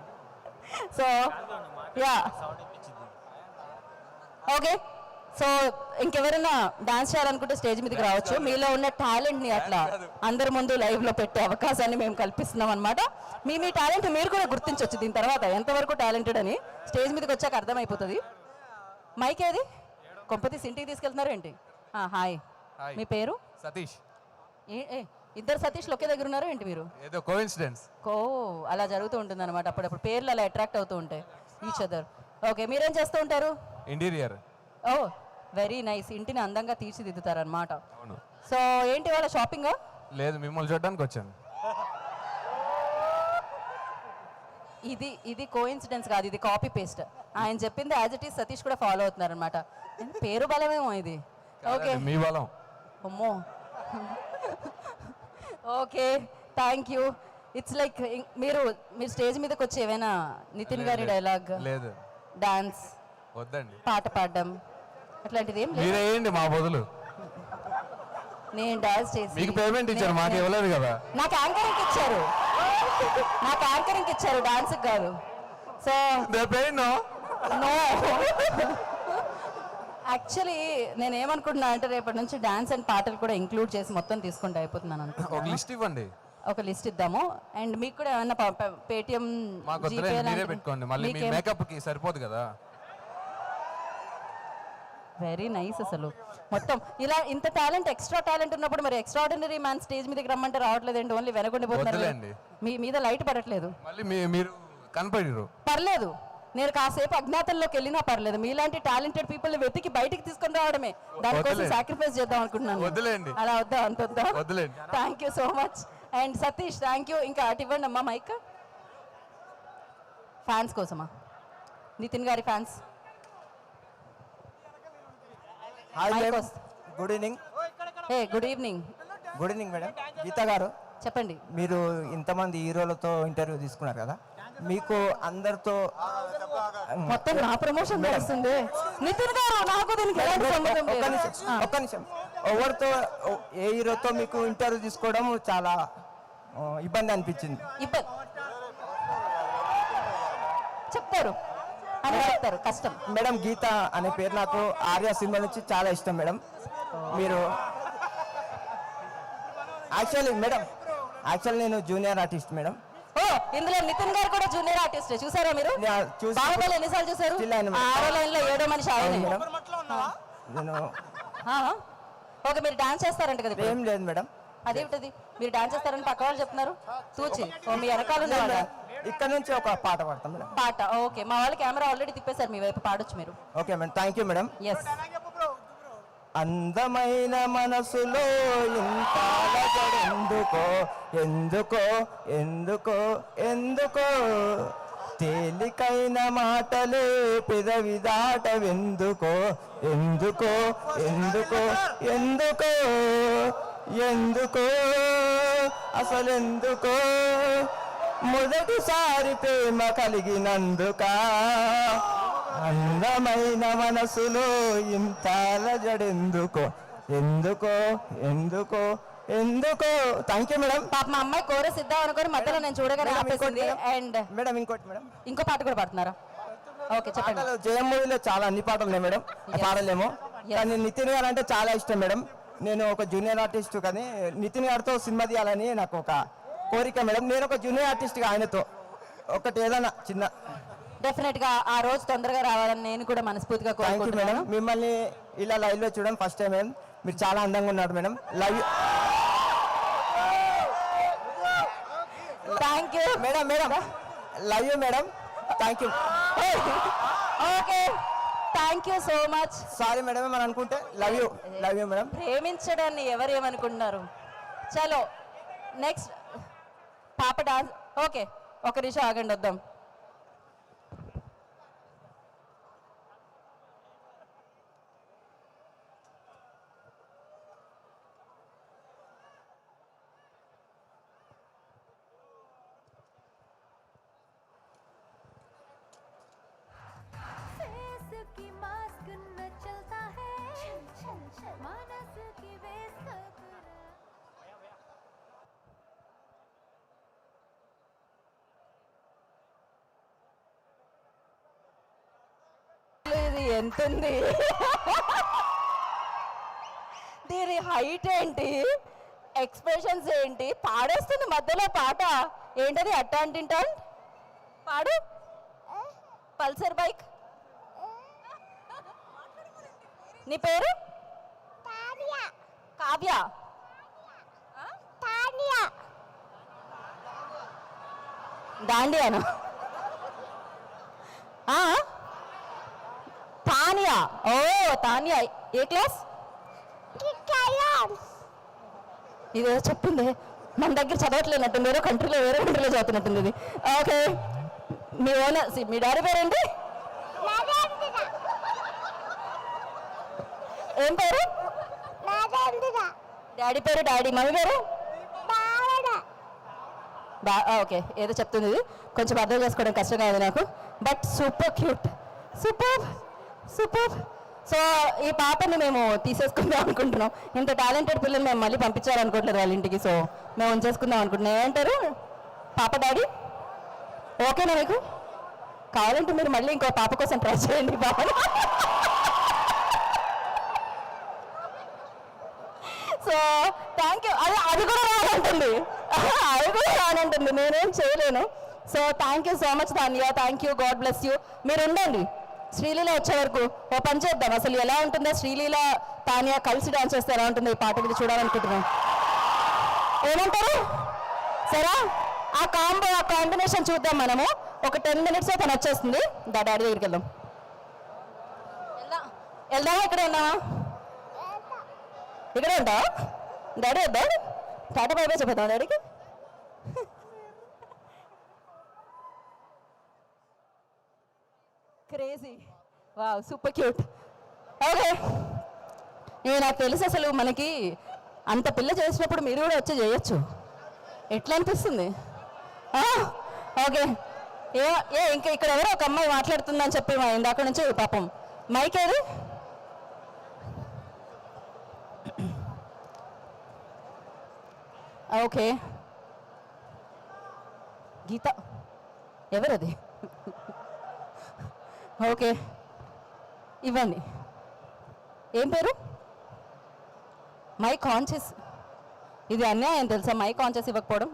So yeah, okay. సో ఇంకెవరైనా డాన్స్ చేయాలనుకుంటే స్టేజ్ మీదకి రావచ్చు. మీలో ఉన్న టాలెంట్ని అట్లా అందరి ముందు లైవ్లో పెట్టే అవకాశాన్ని మేము కల్పిస్తున్నాం అనమాట. మీ టాలెంట్ మీరు కూడా గుర్తించవచ్చు. దీని తర్వాత ఎంతవరకు టాలెంటెడ్ అని స్టేజ్ మీదకి వచ్చాక అర్థమైపోతుంది. మైక్ ఏది? కొంపతీసి ఇంటికి తీసుకెళ్తున్నారు ఏంటి? హాయ్, మీ పేరు? సతీష్. ఇద్దరు సతీష్లు ఒకే దగ్గర ఉన్నారు ఏంటి మీరు? ఏదో కోఇన్సిడెన్స్. అలా జరుగుతూ ఉంటుంది అనమాట. అప్పుడప్పుడు పేర్లు అలా అట్రాక్ట్ అవుతూ ఉంటాయి ఈచ్ అదర్. ఓకే, మీరేం చేస్తూ ఉంటారు? ఇంటీరియర్. ఓ వెరీ నైస్. ఇంటిని అందంగా తీర్చిదిద్దుతారనమాట. అవును. సో ఏంటి వాళ్ళ షాపింగ్? లేదు, మిమ్మల్ని చూడడానికి వచ్చాను. ఇది కోఇన్సిడెన్స్ కాదు, ఇది కాపీ పేస్ట్. ఆయన చెప్పింది యాజ్ ఇట్ ఈస్ సతీష్ కూడా ఫాలో అవుతున్నారు అనమాట. పేరు బలమేమో ఇది. ఓకే, మీ బలం. అమ్మో. Okay, thank you. It's like మీరు స్టేజ్ మీదకి వచ్చి ఏమైనా నితిన్ గారి డైలాగ్, లేదు, డాన్స్, వద్దండి, పాట పాడడం అట్లాంటిది ఏం లేదు. మీరేయండి మా బదులు. నేను డాన్స్ చేసి మీకు పేమెంట్ ఇచ్చారు, మాకు ఇవ్వలేదు కదా. నాకు యాంకరింగ్ ఇచ్చారు, డాన్స్ కాదు. So no. నో, యాక్చువల్లీ నేను ఏమనుకుంటున్నా అంటే రేపటి నుంచి డాన్స్ అండ్ పాటలు కూడా ఇంక్లూడ్ చేసి మొత్తం తీసుకుంటూ అయిపోతున్నాను ఒక అనుకుంటున్నాను. లిస్ట్ ఇవ్వండి. ఒక లిస్ట్ ఇద్దాము అండ్ మీకు కూడా ఏమన్నా పేటిఎం మాకు వద్దులే, మీరే పెట్టుకోండి. మళ్ళీ మీ మేకప్ కి సరిపోదు కదా. Very nice. అసలు మొత్తం ఇలా ఇంత టాలెంట్, ఎక్స్ట్రా టాలెంట్ ఉన్నప్పుడు మరి ఎక్స్ట్రాడినరీ మ్యాన్ స్టేజ్ మీదకి రమ్మంటే రావట్లేదండి, ఓన్లీ వెనకుండిపోతున్నారు. వద్దులేండి. మీ మీద లైట్ పడట్లేదు. మళ్ళీ మీరు కనపడిరు. పర్లేదు, నేను కాసేపు అజ్ఞాతంలోకి వెళ్ళినా పర్లేదు. మీలాంటి టాలెంటెడ్ పీపుల్ వెతికి బయటికి తీసుకొని రావడమే, దానికోసం వద్దులేండి. సాక్రిఫైస్ చేద్దాం అనుకుంటున్నాను. వద్దులేండి. అలా వద్దా, అంత వద్దా? వద్దులేండి. Thank you so much. And Satish thank you. ఇంకా అటు ఇవ్వండి అమ్మా మైక్. ఫ్యాన్స్ కోసమా? నితిన్ గారి ఫ్యాన్స్. హాయ్ మైక్ మేడం, వస్తా. Good evening. ఏ good evening. Good evening madam. Geetha garu, చెప్పండి. మీరు ఇంతమంది హీరోలతో ఇంటర్వ్యూ తీసుకున్నారు కదా, మీకు అందరితో మొత్తం నా ప్రమోషన్ నడుస్తుంది. నితిన్ గారు, నాకు దీనికి ఎలాంటి సంబంధం ఒక్క లేదు. నిమిషం, ఒక్క నిమిషం. ఎవరితో, ఏ హీరోతో మీకు ఇంటర్వ్యూ తీసుకోవడం చాలా ఇబ్బంది అనిపించింది? ఇబ్బంది చెప్తారు అని చెప్తారు, కష్టం. మేడం, గీత అనే పేరు నాకు ఆర్య సినిమా నుంచి చాలా ఇష్టం మేడం. మీరు యాక్చువల్లీ నేను జూనియర్ ఆర్టిస్ట్ మేడం. ఓ, ఇందులో నితిన్ గారు కూడా జూనియర్ ఆర్టిస్ట్. చూసారా మీరు? చూసి- బాహుబలి ఎన్నిసార్లు చూసారు? Still ఆయన మేడం. 6 లైన్ లో 7వ మనిషి ఆయనే. మేడం, నేను ఓకే, మీరు డాన్స్ చేస్తారంట కదా ఇప్పుడు? ఏం లేదు మేడం. అదేమిటది, మీరు డాన్స్ చేస్తారని పక్క వాళ్ళు చెప్తున్నారు. తూచి ఓ మీ వెనకాల ఉన్నవాడా? ఇక్కడ నుంచి ఒక పాట పాడతాం మేడం. పాట ఓకే. మా వాళ్ళు కెమెరా ఆల్రెడీ తిప్పేశారు, మీ వైపు పాడొచ్చు మీరు. Okay madam, thank you madam. Yes. అందమైన మనసులో ఇంత అలజడెందుకో, ఎందుకో ఎందుకో ఎందుకో, తేలికైన మాటలే పెదవి దాటవెందుకో, ఎందుకో ఎందుకో ఎందుకో ఎందుకో అసలెందుకో, మొదటిసారి ప్రేమ కలిగినందుక, అందమైన మనసులో ఇంత అలజడెందుకో, ఎందుకో ఎందుకో ఎందుకో. Thank you madam. పాప మా అమ్మాయి కోరస్ ఇద్దాం అనుకొని మధ్యలో నేను చూడగానే ఆపేసింది. అండ్ మేడం, ఇంకోటి మేడం, ఇంకో పాట కూడా పాడుతున్నారా? ఓకే, చెప్పండి. పాటలు జయం మూవీలో చాలా అన్ని పాటలు ఉన్నాయి మేడం, పాడలేము. కానీ నితిన్ గారు అంటే చాలా ఇష్టం మేడం. నేను ఒక జూనియర్ ఆర్టిస్ట్, కానీ నితిన్ గారితో సినిమా తీయాలని నాకు ఒక కోరిక మేడం. నేను ఒక జూనియర్ ఆర్టిస్ట్గా ఆయనతో ఒకటి ఏదైనా చిన్న. డెఫినెట్ గా ఆ రోజు తొందరగా రావాలని నేను కూడా మనస్ఫూర్తిగా థ్యాంక్ యూ మేడం. కోరుకుంటున్నాను. మిమ్మల్ని ఇలా లైవ్ లో చూడడం ఫస్ట్ టైం మేడం. మీరు చాలా అందంగా ఉన్నారు madam. Love you thank you madam. Madam, love you madam. Thank you. Okay, thank you so much. Sorry madam ఏమని అనుకుంటే. Love you madam. ప్రేమించడాన్ని ఎవరు ఏమనుకుంటున్నారు? చలో నెక్స్ట్ పాప డాన్స్. ఓకే, ఒక నిమిషం ఆగండి, వద్దాం. ఇది ఎంత ఉంది? దీని హైట్ ఏంటి, ఎక్స్ప్రెషన్స్ ఏంటి, పాడేస్తుంది మధ్యలో పాట ఏంటది? అట్టాంటింటాన్ పాడు. Pulsar bike. నీ పేరు? కావ్య. దాండియానా? తానియా. ఓ తానియా, ఏ క్లాస్? ఇదేదో చెప్తుంది, మన దగ్గర చదవట్లేనట్టుంది, వేరే కంట్రీలో చదువుతున్నట్టుంది ఇది. ఓకే, మీ ఓనర్, మీ డాడీ పేరేంటి? ఏం పేరు? డాడీ పేరు డాడీ, మమ్మీ పేరు? ఓకే, ఏదో చెప్తుంది ఇది, కొంచెం అర్థం చేసుకోవడం కష్టంగా ఉంది నాకు, but super cute, super super. So ఈ పాపని మేము తీసేసుకుందాం అనుకుంటున్నాం. ఇంత టాలెంటెడ్ పిల్లలు మేము మళ్ళీ పంపించాలనుకోవట్లేదు వాళ్ళ ఇంటికి, సో మేము ఉంచేసుకుందాం అనుకుంటున్నాం. ఏమంటారు పాప డాడీ? ఓకేనా మీకు? కావాలంటే మీరు మళ్ళీ ఇంకో పాప కోసం ట్రై చేయండి పాపని. So thank you. అది కూడా రానంటుంది, అది కూడా రానంటుంది, నేనేం చేయలేను. So thank you so much Tanya, thank you, God bless you. మీరు ఉండండి శ్రీలీల వచ్చే వరకు. ఓ పని చేద్దాం, అసలు ఎలా ఉంటుందో శ్రీలీల తాన్య కలిసి డాన్స్ చేస్తే ఎలా ఉంటుందో ఈ పాట మీద చూడాలనుకుంటున్నాం. ఏమంటారు? సరే, ఆ కాంబో, ఆ కాంబినేషన్ చూద్దాం మనము. ఒక 10 minutes తను వచ్చేస్తుంది. డాడీ దగ్గరికి వెళ్దాం. వెళ్దామా? ఇక్కడే ఉన్నావా? ఇక్కడే ఉంటావా? డాడీ వద్దా? టాటా బాయ్ బాయ్ చెప్పేద్దాం డాడీకి. Crazy, wow, super cute. Okay, నాకు తెలుసు అసలు మనకి అంత పిల్ల చేసినప్పుడు మీరు కూడా వచ్చి చేయొచ్చు. ఎట్లా అనిపిస్తుంది? ఓకే, ఇంకా ఇక్కడ ఎవరో ఒక అమ్మాయి మాట్లాడుతుందని చెప్పి ఇందాక నుంచి పాపం మైక్ ఏది? ఓకే, గీత ఎవరది? ఓకే, ఇవ్వండి. ఏం పేరు? మైక్ ఆన్ చేసి, ఇది అన్యాయం తెలుసా మైక్ ఆన్ చేసి ఇవ్వకపోవడం.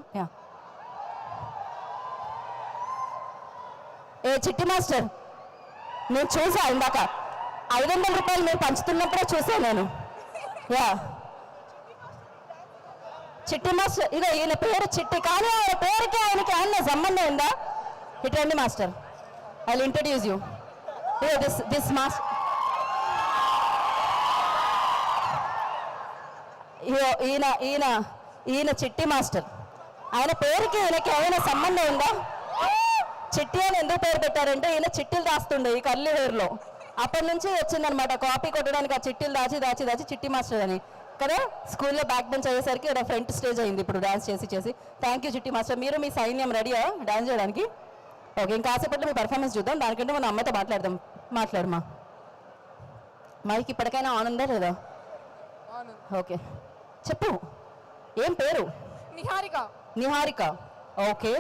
ఏ చిట్టి మాస్టర్, నేను చూసా ఇందాక 500 రూపాయలు మీరు పంచుతున్నప్పుడే చూసాను నేను. చిట్టి మాస్టర్, ఇదో ఈయన పేరు చిట్టి, కానీ ఆయన పేరుకి ఆయనకి ఏమన్నా సంబంధం ఉందా? ఇటండి master, I will introduce you. This master, ఈయన ఈయన ఈయన చిట్టి మాస్టర్. ఆయన పేరుకి ఈయనకి ఏమైనా సంబంధం ఉందా? చిట్టి అని ఎందుకు పేరు పెట్టారంటే ఈయన చిట్టీలు దాస్తుండే ఈ కర్లీ హెయిర్లో. అప్పటి నుంచి వచ్చిందనమాట కాపీ కొట్టడానికి, ఆ చిట్టీలు దాచి దాచి దాచి చిట్టి మాస్టర్ అని కదా. స్కూల్లో బ్యాక్ బెంచ్ అయ్యేసరికి ఇక్కడ ఫ్రంట్ స్టేజ్ అయింది ఇప్పుడు డాన్స్ చేసి చేసి. థ్యాంక్ యూ చిట్టి మాస్టర్. మీరు మీ సైన్యం రెడీయా డాన్స్ చేయడానికి? ఓకే, ఇంకాసేపట్లో మీ పర్ఫార్మెన్స్ చూద్దాం. దానికంటే మన అమ్మాయితో మాట్లాడదాం. మాట్లాడమా. మైక్ ఇప్పటికైనా ఆన్ ఉందా లేదా? ఓకే, చెప్పు. ఏం పేరు? నిహారిక. నిహారిక, ఓకే.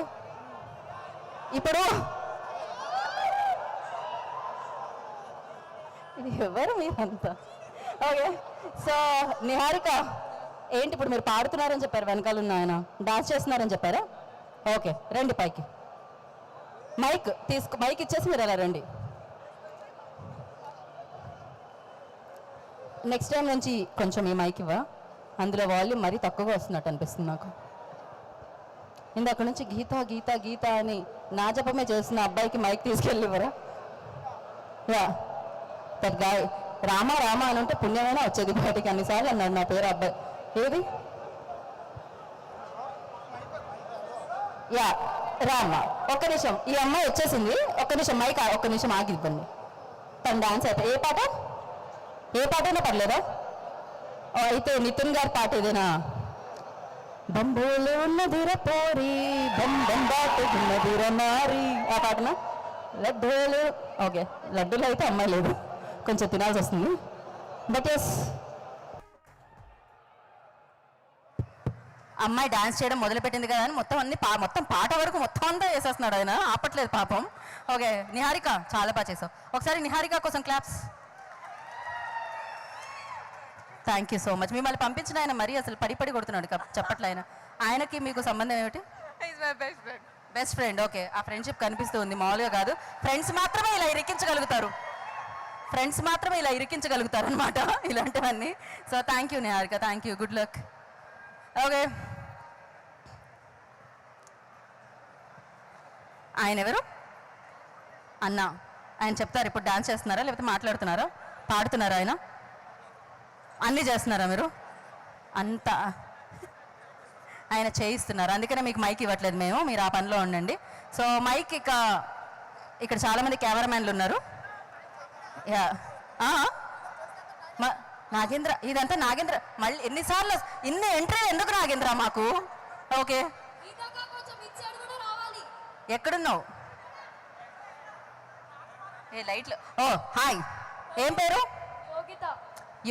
ఇప్పుడు ఇది ఎవరు మీరంతా? ఓకే, సో నిహారిక ఏంటి ఇప్పుడు మీరు పాడుతున్నారని చెప్పారు, వెనకాల ఉన్న ఆయన డాన్స్ చేస్తున్నారని చెప్పారా? ఓకే, రండి పైకి. మైక్ మైక్ ఇచ్చేసి మీరు ఎలా రండి. నెక్స్ట్ టైం నుంచి కొంచెం ఈ మైక్ ఇవ్వ, అందులో వాల్యూమ్ మరీ తక్కువగా వస్తున్నట్టు అనిపిస్తుంది నాకు. ఇందాక నుంచి గీత గీత గీత అని నా జపమే చేస్తున్న అబ్బాయికి మైక్ తీసుకెళ్ళివరా? గాయ రామ రామ అని ఉంటే పుణ్యమైనా వచ్చేది బయటికి. అన్నిసార్లు అన్నాడు నా పేరు అబ్బాయి. ఏది? రామ. ఒక్క నిమిషం, ఈ అమ్మాయి వచ్చేసింది. ఒక్క నిమిషం మైక్, ఒక్క నిమిషం ఆగి ఇవ్వండి. తను డాన్స్ అయితే ఏ పాట? ఏ పాటైనా పర్లేదా? అయితే నితిన్ గారి పాట ఏదైనా? బంబోలు ఉన్నదిర పోరి బంబాటు ఉన్నదిర మారి, ఆ పాటనా? లడ్డూలు. ఓకే, లడ్డూలు అయితే అమ్మాయి లేదు, కొంచెం తినాల్సి వస్తుంది. బట్ ఎస్, అమ్మాయి డాన్స్ చేయడం మొదలుపెట్టింది కదా అని మొత్తం అన్ని మొత్తం పాట వరకు మొత్తం అంతా వేసేస్తున్నాడు ఆయన, ఆపట్లేదు పాపం. ఓకే నిహారిక, చాలా బాగా చేసావు. ఒకసారి నిహారిక కోసం claps. Thank you so much. మిమ్మల్ని పంపించిన ఆయన మరీ అసలు పడి కొడుతున్నాడు చెప్పట్లే. ఆయనకి మీకు సంబంధం ఏమిటి? Best friend. ఓకే, ఆ ఫ్రెండ్షిప్ కనిపిస్తూ ఉంది, మామూలుగా కాదు. ఫ్రెండ్స్ మాత్రమే ఇలా ఇరికించగలుగుతారు, ఫ్రెండ్స్ మాత్రమే ఇలా ఇరికించగలుగుతారు అనమాట ఇలాంటివన్నీ. So thank you Niharika, thank you, good luck. Okay, ఆయన ఎవరు? అన్న. ఆయన చెప్తారు ఇప్పుడు డాన్స్ చేస్తున్నారా లేకపోతే మాట్లాడుతున్నారా, పాడుతున్నారా? ఆయన అన్నీ చేస్తున్నారా మీరు? అంతా ఆయన చేయిస్తున్నారు, అందుకనే మీకు మైక్ ఇవ్వట్లేదు మేము, మీరు ఆ పనిలో ఉండండి. సో మైక్ ఇక్కడ చాలామంది కెమెరామ్యాన్లు ఉన్నారు. నాగేంద్ర, ఇదంతా నాగేంద్ర. మళ్ళీ ఎన్నిసార్లు ఇన్ని ఎంట్రీ ఎందుకు నాగేంద్ర మాకు? ఓకే, ఎక్కడున్నావు? ఏ లైట్లు. ఓ హాయ్, ఏం పేరు?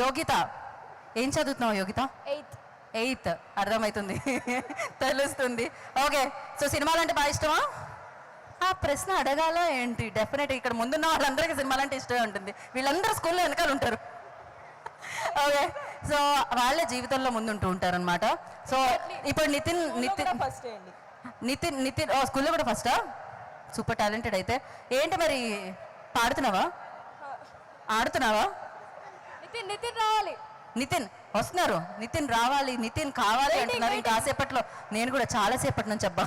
యోగిత. ఏం చదువుతున్నావు యోగిత? 8th. అర్థమవుతుంది, తెలుస్తుంది. ఓకే, సో సినిమాలు అంటే బాగా ఇష్టమా? ఆ ప్రశ్న అడగాల ఏంటి? డెఫినెట్ ఇక్కడ ముందున్న వాళ్ళందరికీ సినిమాలు అంటే ఇష్టమే ఉంటుంది. వీళ్ళందరూ స్కూల్లో వెనకాల ఉంటారు. ఓకే, సో వాళ్ళే జీవితంలో ముందుంటూ ఉంటారు అనమాట. సో ఇప్పుడు నితిన్ ఫస్ట్ అండి. నితిన్ స్కూల్లో కూడా ఫస్టా? సూపర్ టాలెంటెడ్ అయితే. ఏంటి మరి పాడుతున్నావా, ఆడుతున్నావా? నితిన్ రావాలి. నితిన్ వస్తున్నారు, నితిన్ రావాలి, నితిన్ కావాలి అంటున్నారు. ఇంకా కాసేపట్లో నేను కూడా చాలాసేపటి నుంచి అబ్బా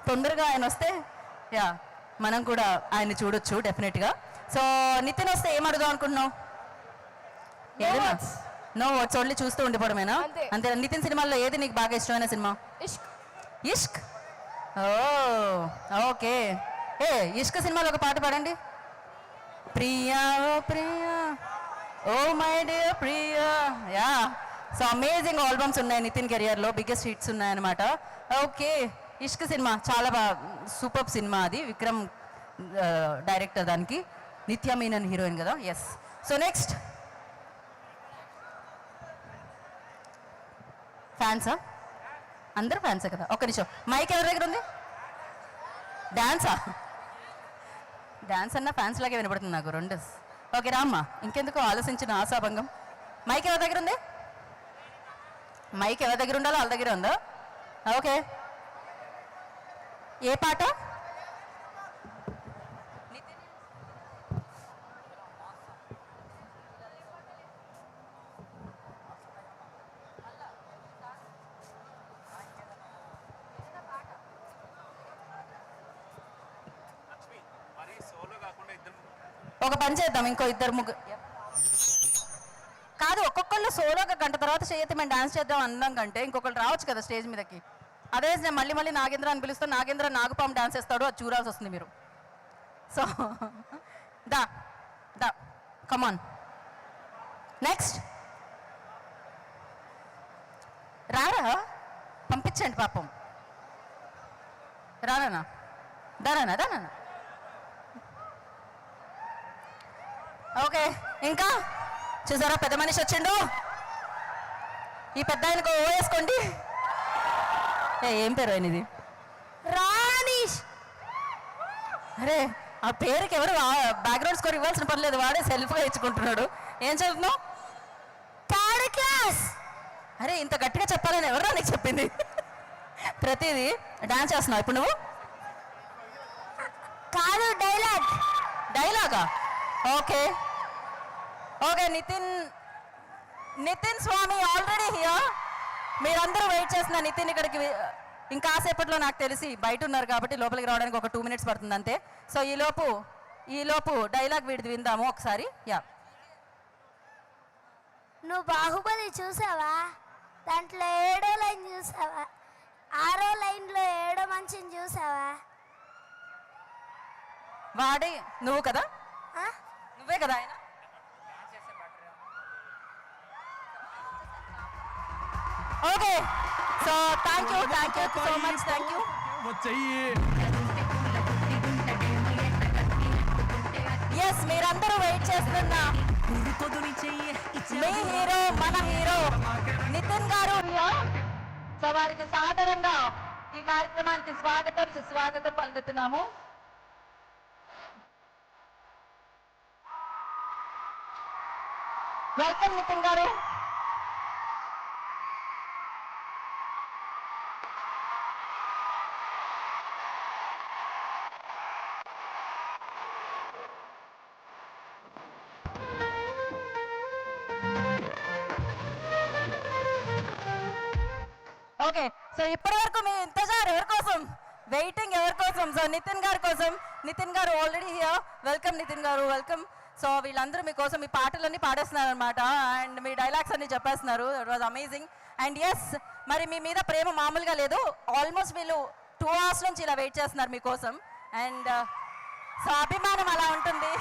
తొందరగా ఆయన వస్తే యా మనం కూడా ఆయన్ని చూడొచ్చు డెఫినెట్గా. సో నితిన్ వస్తే ఏం అడుగుదాం అనుకుంటున్నావు? నో వర్డ్స్, ఓన్లీ చూస్తూ ఉండిపోవడమేనా? అంతే. నితిన్ సినిమాల్లో ఏది నీకు బాగా ఇష్టమైన సినిమా? ఇష్క్. ఓ ఓకే. ఇష్క్ సినిమాలో ఒక పాట పాడండి. Priya oh Priya oh my dear Priya. Yeah so amazing albums ఉన్నాయి నితిన్ కెరియర్లో, బిగ్గెస్ట్ హిట్స్ ఉన్నాయన్నమాట. ఓకే, ఇష్క్ సినిమా చాలా బాగా సూపర్ సినిమా అది. విక్రమ్ డైరెక్టర్, దానికి నిత్య మీనన్ హీరోయిన్ కదా. ఎస్. సో నెక్స్ట్ ఫ్యాన్సా? అందరూ ఫ్యాన్సే కదా. ఒక్క నిమిషం, మైక్ ఎవరి దగ్గర ఉంది? డాన్సా? డాన్స్ అన్న ఫ్యాన్స్ లాగే వినపడుతుంది నాకు రెండు. ఓకే రామ్మా, ఇంకెందుకు ఆలోచించిన ఆశాభంగం. మైక్ ఎవరి దగ్గర ఉంది? మైక్ ఎవరి దగ్గర ఉండాలో వాళ్ళ దగ్గర ఉందా? ఓకే, ఏ పాట? ఒక పని చేద్దాం, ఇంకో ఇద్దరు ముగ్గురు కాదు, ఒక్కొక్కళ్ళు సోలోగా గంట తర్వాత చేయతే మేము డాన్స్ చేద్దాం అనడం కంటే ఇంకొకళ్ళు రావచ్చు కదా స్టేజ్ మీదకి. అదే నేను మళ్ళీ నాగేంద్ర అని పిలుస్తాను, నాగేంద్ర నాగపాము డాన్స్ చేస్తాడు, అది చూడాల్సి వస్తుంది మీరు. సో దా దా కమాన్. నెక్స్ట్ రారా, పంపించండి పాపం. రానా దానా దానా. ఓకే, ఇంకా చూసారా పెద్ద మనిషి వచ్చిండు. ఈ పెద్ద ఆయనకు ఓ వేసుకోండి. ఏం పేరు ఆయన ఇది? రానీష్. అరే ఆ పేరుకి ఎవరు బ్యాక్గ్రౌండ్ స్కోర్ ఇవ్వాల్సిన పర్లేదు, వాడే సెల్ఫ్గా ఇచ్చుకుంటున్నాడు. ఏం చదువుతున్నావు? Third class. అరే ఇంత గట్టిగా చెప్పాలని ఎవరు నీకు చెప్పింది? ప్రతిదీ డాన్స్ చేస్తున్నావు ఇప్పుడు నువ్వు? కాదు, డైలాగా? Okay okay. Nitin Swamy already here. మీరందరూ వెయిట్ చేస్తున్న నితిన్ ఇక్కడికి ఇంకాసేపట్లో నాకు తెలిసి బయట ఉన్నారు కాబట్టి లోపలికి రావడానికి ఒక 2 minutes పడుతుంది అంతే. సో ఈలోపు డైలాగ్ వీడిది విందాము ఒకసారి. యా, నువ్వు బాహుబలి చూసావా? దాంట్లో 7వ లైన్ చూసావా? 6వ లైన్లో 7వ మంచిని చూసావా? వాడి నువ్వు కదా, నువ్వే కదా ఆయన. Okay, so thank you so much, thank you. Yes, మీరందరూ వెయిట్ చేస్తున్న మీ హీరో, మన హీరో నితిన్ గారు. సో వారికి సాధారణంగా ఈ కార్యక్రమానికి సుస్వాగతం పలుకుతున్నాము. వెల్కమ్ నితిన్ గారు. ఓకే, సో ఇప్పటి వరకు మీ ఇంతజార్ ఎవరి కోసం, వెయిటింగ్ ఎవరి కోసం? సో నితిన్ గారి కోసం. నితిన్ గారు ఆల్రెడీ హియర్. వెల్కమ్ నితిన్ గారు, వెల్కమ్. సో వీళ్ళందరూ మీకోసం మీ పాటలన్నీ పాడేస్తున్నారు అనమాట, అండ్ మీ డైలాగ్స్ అన్ని చెప్పేస్తున్నారు. It was amazing. And yes, మరి మీ మీద ప్రేమ మామూలుగా లేదు. ఆల్మోస్ట్ వీళ్ళు 2 hours నుంచి ఇలా వెయిట్ చేస్తున్నారు మీకోసం. అండ్ సో అభిమానం అలా ఉంటుంది.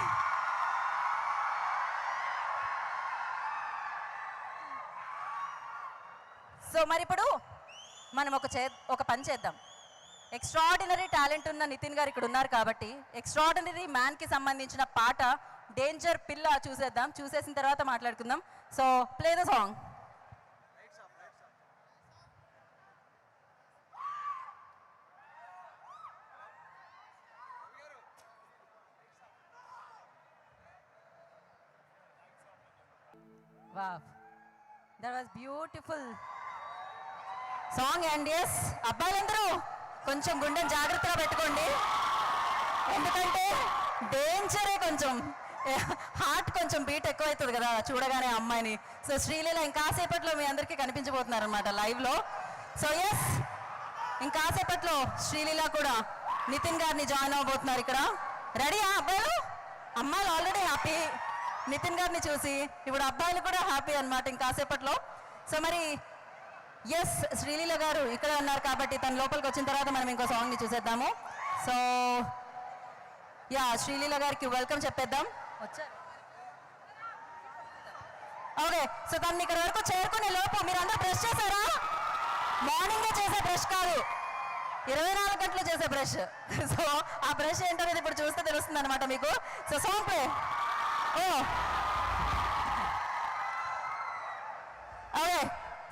సో మరి ఇప్పుడు మనం ఒక పని చేద్దాం. ఎక్స్ట్రాడినరీ టాలెంట్ ఉన్న నితిన్ గారు ఇక్కడ ఉన్నారు కాబట్టి ఎక్స్ట్రాడినరీ మ్యాన్కి సంబంధించిన పాట డేంజర్ పిల్ల చూసేద్దాం. చూసేసిన తర్వాత మాట్లాడుకుందాం. So play the song. Wow, that was beautiful song. And yes, అబ్బాయిలందరూ కొంచెం గుండెని జాగ్రత్తగా పెట్టుకోండి, ఎందుకంటే డేంజరే, కొంచెం హార్ట్ కొంచెం బీట్ ఎక్కువవుతుంది కదా చూడగానే అమ్మాయిని. సో శ్రీలీల ఇంకాసేపట్లో మీ అందరికీ కనిపించబోతున్నారు అనమాట లైవ్లో. సో ఎస్, ఇంకాసేపట్లో శ్రీలీల కూడా నితిన్ గారిని జాయిన్ అవ్వబోతున్నారు ఇక్కడ. రెడీయా అబ్బాయిలు? అమ్మాయిలు ఆల్రెడీ హ్యాపీ నితిన్ గారిని చూసి, ఇప్పుడు అబ్బాయిలు కూడా హ్యాపీ అనమాట ఇంకాసేపట్లో. సో మరి ఎస్, శ్రీలీల గారు ఇక్కడ ఉన్నారు కాబట్టి తన లోపలికి వచ్చిన తర్వాత మనం ఇంకో సాంగ్ని చూసేద్దాము. సో యా, శ్రీలీల గారికి వెల్కమ్ చెప్పేద్దాం. వచ్చారు. ఓకే, సో తను ఇక్కడ వరకు చేరుకునే లోపు మీరందరూ బ్రష్ చేశారా? మార్నింగే చేసే బ్రష్ కాదు, 24 గంటలు చేసే బ్రష్. సో ఆ బ్రష్ ఏంటనేది ఇప్పుడు చూస్తే తెలుస్తుంది అనమాట మీకు. So song play. Okay,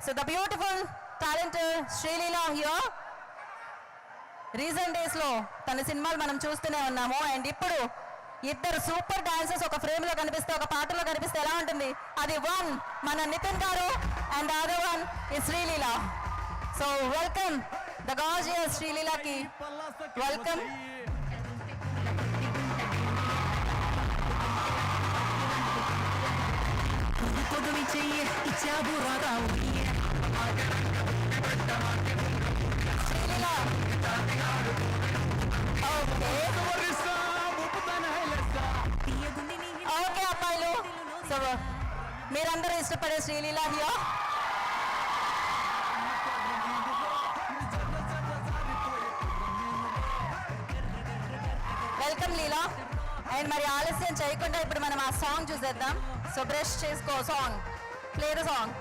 so the beautiful talented Sreeleela here. Recent డేస్లో తన సినిమాలు మనం చూస్తూనే ఉన్నాము. అండ్ ఇప్పుడు ఇద్దరు సూపర్ డాన్సర్స్ ఒక ఫ్రేమ్లో కనిపిస్తే, ఒక పాటలో కనిపిస్తే ఎలా ఉంటుంది? అది వన్ మన నితిన్ గారు and other one is Sreeleela. So welcome the gorgeous శ్రీలీలకి వెల్కమ్. ఓకే అబ్బాయిలు, సో మీరందరూ ఇష్టపడే Sreeleela here. Welcome Leela. And మరి ఆలస్యం చేయకుండా ఇప్పుడు మనం ఆ సాంగ్ చూసేద్దాం. సో బ్రష్ చేసుకో, song play the song.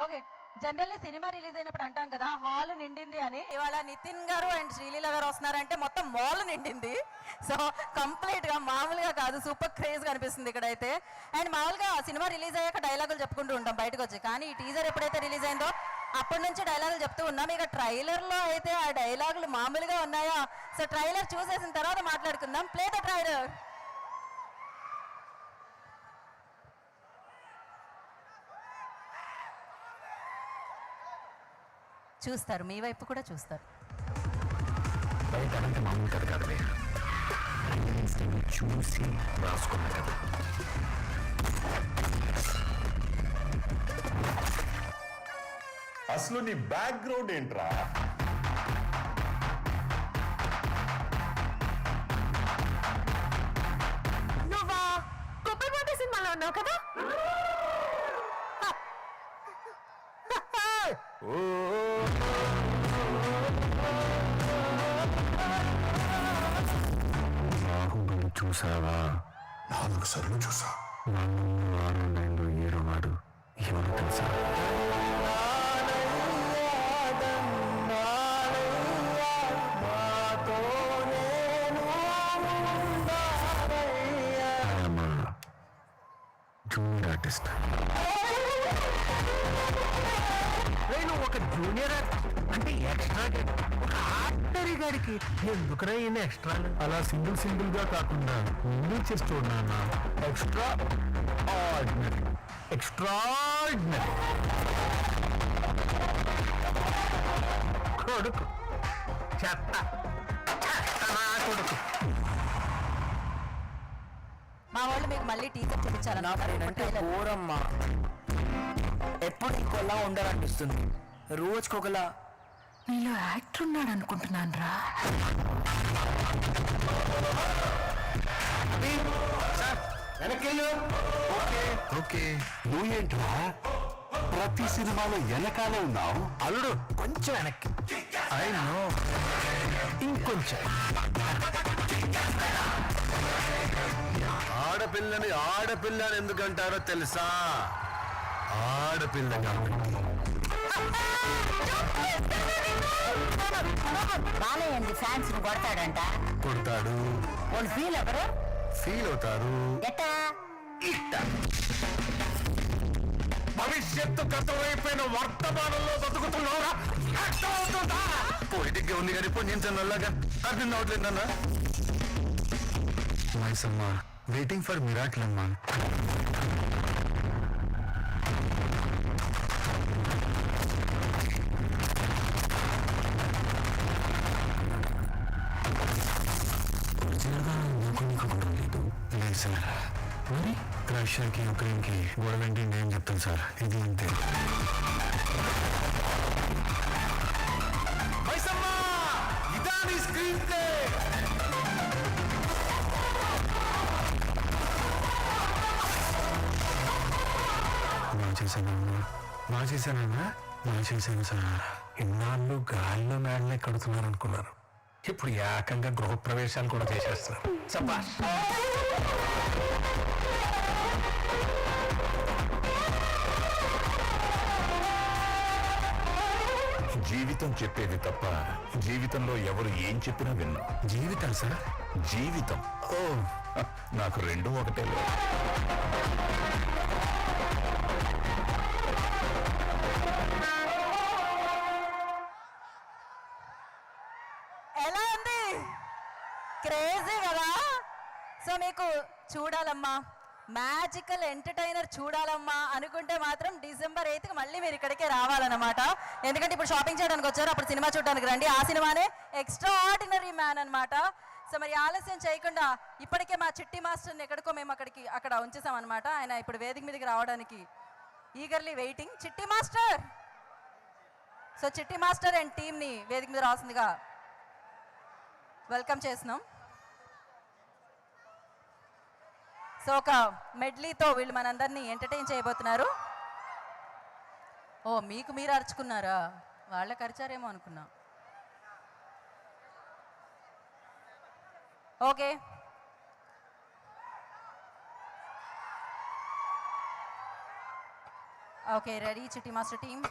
Okay, generally సినిమా రిలీజ్ అయినప్పుడు అంటాం కదా హాల్ నిండింది అని. ఇవాళ నితిన్ గారు అండ్ శ్రీలీల గారు వస్తున్నారంటే మొత్తం మాల్ నిండింది. సో కంప్లీట్ గా మామూలుగా కాదు, సూపర్ క్రేజ్ గా అనిపిస్తుంది ఇక్కడైతే. అండ్ మామూలుగా సినిమా రిలీజ్ అయ్యాక డైలాగులు చెప్పుకుంటూ ఉంటాం బయటకు వచ్చి, కానీ ఈ టీజర్ ఎప్పుడైతే రిలీజ్ అయిందో అప్పటి నుంచి డైలాగులు చెప్తూ ఉన్నాం. ఇక ట్రైలర్ లో అయితే ఆ డైలాగులు మామూలుగా ఉన్నాయా? సో ట్రైలర్ చూసేసిన తర్వాత మాట్లాడుకుందాం. Play the trailer. చూస్తారు, మీ వైపు కూడా చూస్తారు. బయట అంటే మామూలు కథ కాదులే, చూసి రాసుకున్న కథ. అసలు నీ బ్యాక్గ్రౌండ్ ఏంట్రా? నువ్వా కొబ్బరి కోట సినిమాలో ఉన్నావు కదా? బాహుబలి చూసావా? 4 సార్లు చూసా. 4, 6, 9, 7 వాడు ఎవరు తెలుసా? Junior artist. నేను ఒక జూనియర్ అంటే ఎక్స్ట్రా ఒక ఆర్డినరీ గారికి ఎందుకురా ఈయన ఎక్స్ట్రా? అలా సింగిల్ గా కాకుండా ముందు చేసి చూడన్నా. ఎక్స్ట్రా ఆర్డినరీ, ఎక్స్ట్రాడినరీ కొడుకు, చెత్త కొడుకు. మా వాళ్ళు మీకు మళ్ళీ టీజర్ చూపించాలన్నా ఘోరమ్మా. ఎప్పుడు ఇంకోలా ఉండాలనిపిస్తుంది, రోజుకొకలా. నీలో యాక్టర్ ఉన్నాడు అనుకుంటున్నాను రా. ఓకే, నువ్వేంట్రా ప్రతి సినిమాలో వెనకాలే ఉన్నావు? అల్లుడు కొంచెం వెనక్కి. అయినో ఇంకొంచెం. ఆడపిల్లని ఆడపిల్లని ఎందుకంటారో తెలుసా? ఆడపిల్ల కాబట్టి. బాలయ్య ఫ్యాన్స్ కొడతాడంట. కొడతాడు. వాళ్ళు ఫీల్ ఎవరు? ఫీల్ అవుతారు. ఎట్టా? ఇట్ట. భవిష్యత్తు గతమైపోయిన వర్తమానంలో బతుకుతున్నావురా? అర్థమవుతుందా? పొయిటిక్గా ఉంది కానీ పొందించనల్లాగా అర్థం అవట్లేదన్నా. మైసమ్మా, వెయిటింగ్ ఫర్ మిరాకిల్ అమ్మా. లేదు సార్, మరి రష్యాకి యుక్రెయిన్కి గొడవ ఏంటి నేను చెప్తాను సార్, ఇది అంతే. ఇదా నీ స్క్రీన్ ప్లే? బాగా చేశాను సార్. ఇన్నాళ్ళు గాల్లో మేడలే కడుతున్నారు అనుకున్నారు, ఇప్పుడు ఏకంగా గృహప్రవేశాలు కూడా చేసేస్తున్నారు. సబాష్. జీవితం చెప్పేది తప్ప జీవితంలో ఎవరు ఏం చెప్పినా విన్నా. జీవితం సార్? జీవితం. ఓ, నాకు రెండూ ఒకటే. ఎలా ఉంది? క్రేజీ కదా? సో మీకు చూడాలమ్మా, మ్యాజికల్ ఎంటర్టైనర్ చూడాలమ్మా అనుకుంటే మాత్రం December 8th మళ్ళీ మీరు ఇక్కడికే రావాలన్నమాట. ఎందుకంటే ఇప్పుడు షాపింగ్ చేయడానికి వచ్చారు, అప్పుడు సినిమా చూడడానికి రండి. ఆ సినిమానే ఎక్స్ట్రా ఆర్డినరీ మ్యాన్ అనమాట. సో మరి ఆలస్యం చేయకుండా ఇప్పటికే మా చిట్టి మాస్టర్ని ఎక్కడికో మేము అక్కడ ఉంచేసామన్నమాట. ఆయన ఇప్పుడు వేదిక మీదకి రావడానికి ఈగర్లీ వెయిటింగ్. చిట్టి మాస్టర్. సో చిట్టి మాస్టర్ అండ్ టీమ్ని వేదిక మీద రాసిందిగా వెల్కమ్ చేస్తున్నాం. సో ఒక మెడ్లీతో వీళ్ళు మనందరినీ ఎంటర్టైన్ చేయబోతున్నారు. ఓ, మీకు మీరు అరుచుకున్నారా? వాళ్ళకి అరిచారేమో అనుకున్నా. ఓకే, ఓకే రెడీ చిట్టి master team.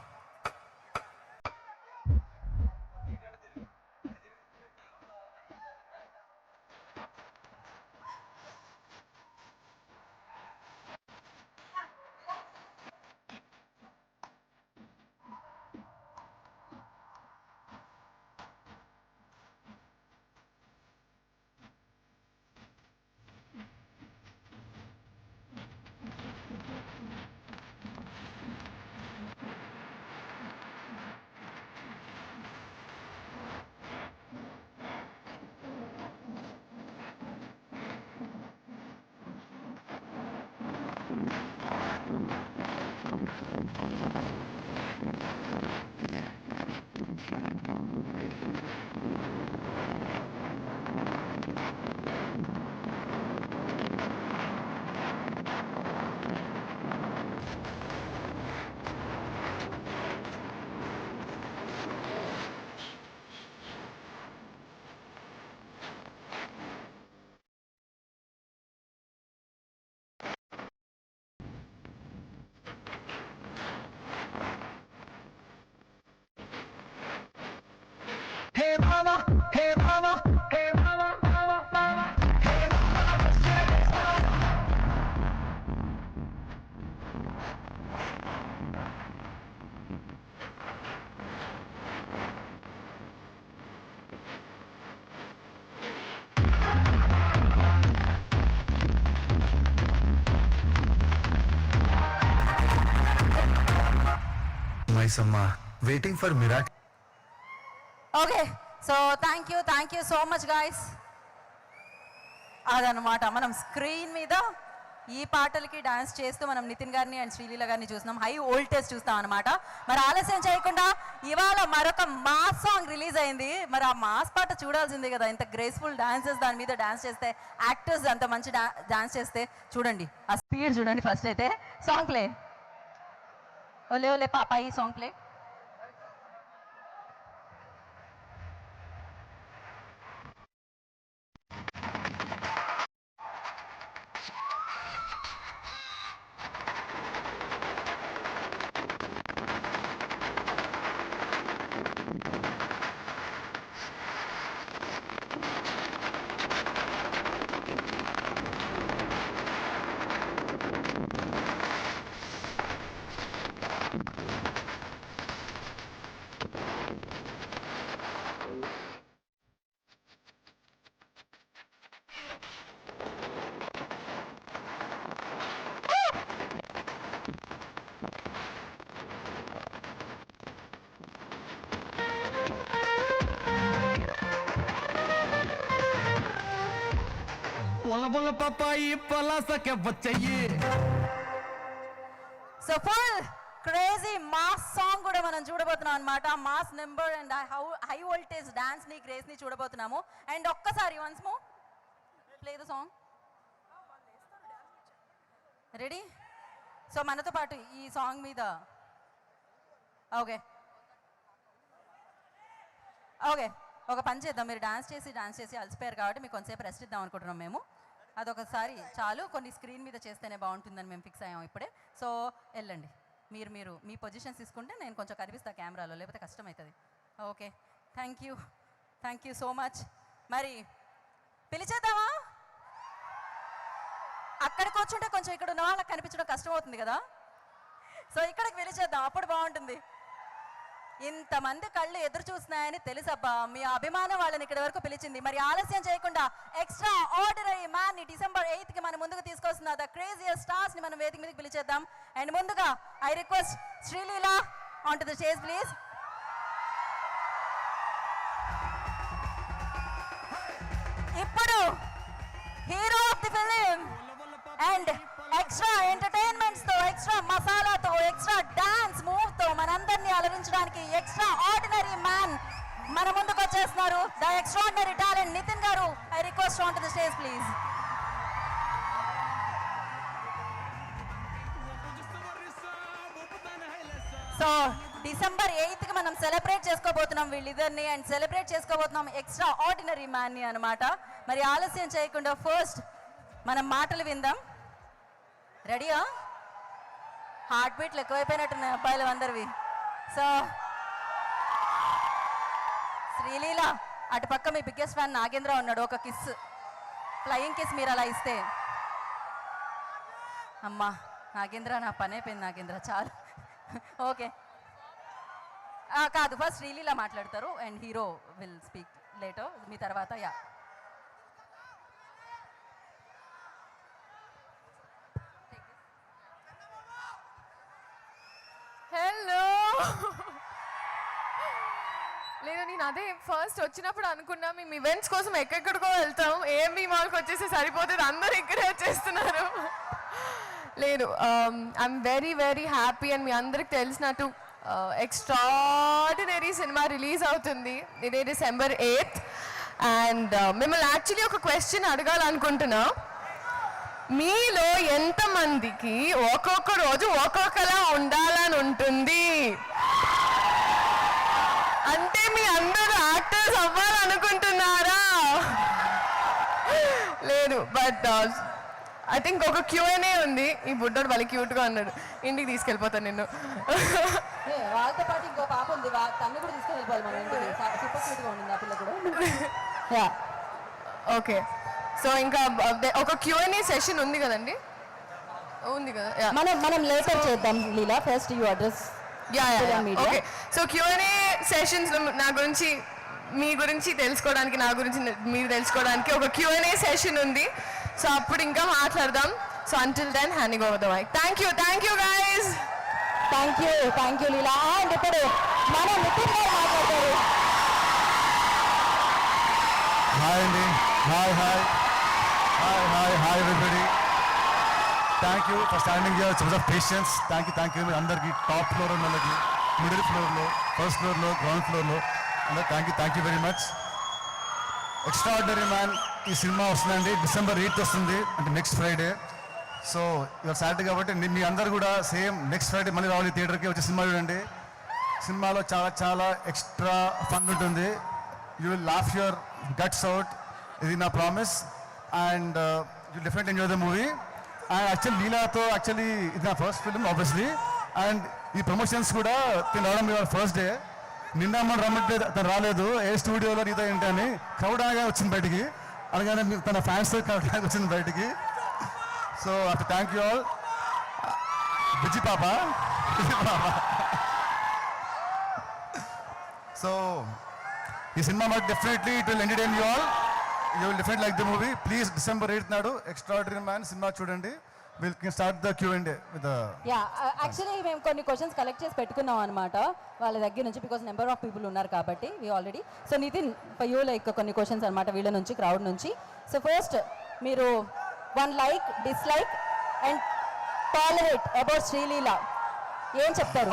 Maisamma waiting for miracle. Okay so thank you so much guys. అదనమాట మనం స్క్రీన్ మీద ఈ పాటలకి డాన్స్ చేస్తూ మనం నితిన్ గారిని అండ్ శ్రీలీల గారిని చూస్తున్నాం. హై వోల్టేజ్ చూస్తాం అనమాట. మరి ఆలస్యం చేయకుండా ఇవాళ మరొక మాస్ సాంగ్ రిలీజ్ అయింది. మరి ఆ మాస్ పాట చూడాల్సిందే కదా. ఇంత గ్రేస్ఫుల్ డాన్సెస్ దాని మీద డాన్స్ చేస్తే, యాక్టర్స్ అంత మంచి డాన్స్ చేస్తే చూడండి ఆ స్పీడ్ చూడండి. ఫస్ట్ అయితే సాంగ్ ప్లే. ఓలే ఓలే పాపాయి song play. So full crazy mass song కూడా మనం చూడబోతున్నాం అనమాట. Mass number and high voltage dance ని క్రేజ్ ని చూడబోతున్నాము. అండ్ ఒక్కసారి once more play the song. Ready? So మనతో పాటు ఈ సాంగ్ మీద ఓకే ఒక పని చేద్దాం. మీరు డాన్స్ చేసి అలసిపోయారు కాబట్టి మీకు కొంతసేపు రెస్ట్ ఇద్దాం అనుకుంటున్నాం మేము. అదొకసారి చాలు, కొన్ని స్క్రీన్ మీద చేస్తేనే బాగుంటుందని మేము ఫిక్స్ అయ్యాం ఇప్పుడే. సో వెళ్ళండి, మీరు మీ పొజిషన్స్ తీసుకుంటే నేను కొంచెం కనిపిస్తా కెమెరాలో, లేకపోతే కష్టం అవుతుంది. Okay thank you so much. మరి పిలిచేద్దామా? అక్కడ కూర్చుంటే కొంచెం ఇక్కడ ఉన్న వాళ్ళకి కనిపించడం కష్టం అవుతుంది కదా. సో ఇక్కడికి పిలిచేద్దాం, అప్పుడు బాగుంటుంది. ఇంతమంది కళ్ళు ఎదురు చూస్తున్నాయని తెలుసబ్బా, మీ అభిమానం వాళ్ళని ఇక్కడ వరకు పిలిచింది. మరి ఆలస్యం చేయకుండా ఎక్స్ట్రా ఆర్డినరీ మ్యాన్ ని December 8th కి మన ముందుకు తీసుకొస్తున్న ద క్రేజియస్ట్ స్టార్స్ ని మనం వేదిక మీదకి పిలిచేద్దాం. అండ్ ముందుగా I request Sreeleela on to the stage please. ఇప్పుడు hero of the film and extra entertainments తో, ఎక్స్ట్రా మసాలాతో, ఎక్స్ట్రా డాన్స్ మూవ్ తో మనందరినీ అలరించడానికి ఎక్స్ట్రా ఆర్డినరీ మ్యాన్ మన ముందుకు వచ్చేస్తున్నారు. The extraordinary talent Nitin garu. I request on to the stage please. So December 8th కి మనం సెలబ్రేట్ చేసుకోబోతున్నాం వీళ్ళిద్దరిని, అండ్ సెలబ్రేట్ చేసుకోబోతున్నాం ఎక్స్ట్రా ఆర్డినరీ మ్యాన్ ని అనమాట. మరి ఆలస్యం చేయకుండా ఫస్ట్ మనం మాటలు విందాం. రెడీయా? హార్ట్ బీట్లు ఎక్కువైపోయినట్టున్నాయి అబ్బాయిలు అందరివి. సో శ్రీలీల అటుపక్క మీ బిగ్గెస్ట్ ఫ్యాన్ నాగేంద్ర ఉన్నాడు. ఒక కిస్, ఫ్లయింగ్ కిస్ మీరు అలా ఇస్తే. అమ్మా నాగేంద్ర, నా పని అయిపోయింది నాగేంద్ర, చాలు. ఓకే కాదు, ఫస్ట్ శ్రీలీల మాట్లాడతారు and hero will speak later మీ తర్వాత. Yeah hello. లేదు, నేను అదే ఫస్ట్ వచ్చినప్పుడు అనుకున్నా మేము ఈవెంట్స్ కోసం ఎక్కడెక్కడికో వెళ్తాం, ఏఎంబీ మాల్కి వచ్చేసి సరిపోతుంది, అందరూ ఇక్కడే వచ్చేస్తున్నారు. లేదు, I'm very very happy. And మీ అందరికి తెలిసినట్టు ఎక్స్ట్రాడినరీ సినిమా రిలీజ్ అవుతుంది ఇదే December 8th. అండ్ మిమ్మల్ని యాక్చువల్లీ ఒక క్వశ్చన్ అడగాలనుకుంటున్నా. మీలో ఎంతమందికి ఒక్కొక్క రోజు ఒక్కొక్కలా ఉండాలని ఉంటుంది? అంటే మీ అందరూ యాక్టర్స్ అవ్వాలనుకుంటున్నారా? లేదు, బట్ ఐ థింక్ ఒక Q&A ఉంది. ఈ బుడ్డోడు వాళ్ళ క్యూట్గా ఉన్నాడు, ఇంటికి తీసుకెళ్ళిపోతాను నిన్ను. వాళ్ళతో పాటు ఇంకో పాప ఉంది, తను కూడా తీసుకుని వెళ్ళిపోవాలి మన ఇంటికి. సూపర్ స్వీట్గా ఉండింది ఆ పిల్ల కూడా. ఓకే, సో ఇంకా ఒక Q&A సెషన్ ఉంది కదండి, ఉంది కదా. మనం లేటర్ చేద్దాం Leela, first you address. Okay, so Q&A sessions నా గురించి, మీ గురించి తెలుసుకోవడానికి, నా గురించి మీరు తెలుసుకోవడానికి ఒక Q&A సెషన్ ఉంది. సో అప్పుడు ఇంకా మాట్లాడదాం. So until then handing over the mic. Thank you guys. Thank you Leela. And ఇప్పుడు మన నితిన్ గారు మాట్లాడతారు. హాయ్ అండి, hi everybody. Thank you for standing here, so much of patience. Thank you మీ అందరికీ, టాప్ ఫ్లోర్ ఉన్న వాళ్ళకి, మిడిల్ ఫ్లోర్లో, ఫస్ట్ ఫ్లోర్లో, గ్రౌండ్ ఫ్లోర్లో అందరూ thank you very much. Extraordinary man ఈ సినిమా వస్తుందండి, December 8th వస్తుంది, అంటే నెక్స్ట్ ఫ్రైడే. సో ఇవాళ సాటర్డే కాబట్టి మీ అందరు కూడా సేమ్ నెక్స్ట్ ఫ్రైడే మళ్ళీ రావాలి థియేటర్కి వచ్చి సినిమా చూడండి. సినిమాలో చాలా ఎక్స్ట్రా ఫన్ ఉంటుంది. You will laugh your guts out, ఇది నా promise. And you definitely enjoy the movie. And లీలాతో ఇది నా ఫస్ట్ ఫిల్మ్ ఆబ్వియస్లీ. అండ్ ఈ ప్రమోషన్స్ కూడా తిని రావడం ఇవాళ ఫస్ట్ డే. నిన్న మనం రమ్మంటే తను రాలేదు, ఏ స్టూడియోలో నీతో ఏంటి అని క్రౌడ్ అనగా వచ్చింది బయటికి, అనగానే తన ఫ్యాన్స్తో క్రౌడ్ వచ్చింది బయటికి. So after thank you all. Busy పాప. సో ఈ సినిమా మాకు definitely it will entertain you all. You will definitely like the movie. Please December 8th నాడు ఎక్స్ట్రాఆర్డినరీ మ్యాన్ సినిమా చూడండి. Will start the Q&A with actually మేము కొన్ని questions collect చేసి పెట్టుకున్నాం అనమాట వాళ్ళ దగ్గర నుంచి, బికాస్ నెంబర్ ఆఫ్ పీపుల్ ఉన్నారు కాబట్టి we already. So Nithin you like కొన్ని క్వశ్చన్స్ అనమాట వీళ్ళ నుంచి, క్రౌడ్ నుంచి. సో ఫస్ట్ మీరు 1 like, dislike and tolerate about Sreeleela ఏం చెప్తారు?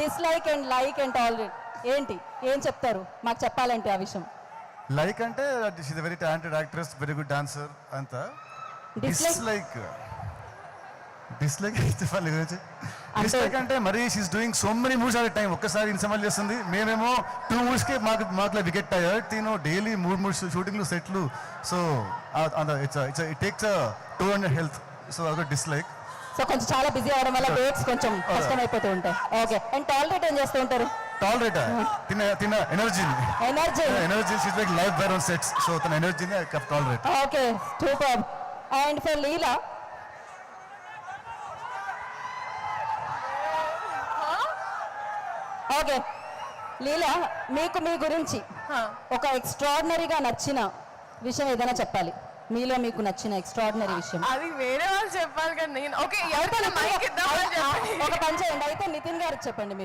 Dislike and like and tolerate ఏంటి, ఏం చెప్తారు మాకు చెప్పాలంటే ఆ విషయం? లైక్ అంటే she's very talented actress, very good dancer అంతా. డిస్లైక్ అంటే మరి she's doing so many movies at time, ఒక్కసారి ఇన్సమాల్ చేస్తుంది. మేమేమో 2 మూవీస్కే మాకు వికెట్ అయ్యారు. తిను డైలీ 3 షూటింగ్లు, సెట్లు. So it takes two and health. So అదొక డిస్లైక్. సో కొంచెం చాలా బిజీ అవడం వల్ల డేట్స్ కొంచెం కష్టం అయిపోతూ ఉంటాయి. ఓకే, అండ్ టాలరేట్ ఏం చేస్తూ ఉంటారు? టాలరేట్ తిన energy she's like life wire on sets. So తన ఎనర్జీని I kept tolerate. Okay, super. And for Leela, okay Leela, మీకు మీ గురించి ఒక ఎక్స్ట్రాడినరీగా నచ్చిన విషయం ఏదైనా చెప్పాలి. మీలో మీకు నచ్చిన ఎక్స్ట్రాడినరీ విషయం. అది వేరే వాళ్ళు చెప్పాలి కదా. నేను ఓకే, ఎవరికైనా మైక్ ఇద్దామని చెప్పండి. ఒక పని చేయండి, అయితే నితిన్ గారు చెప్పండి.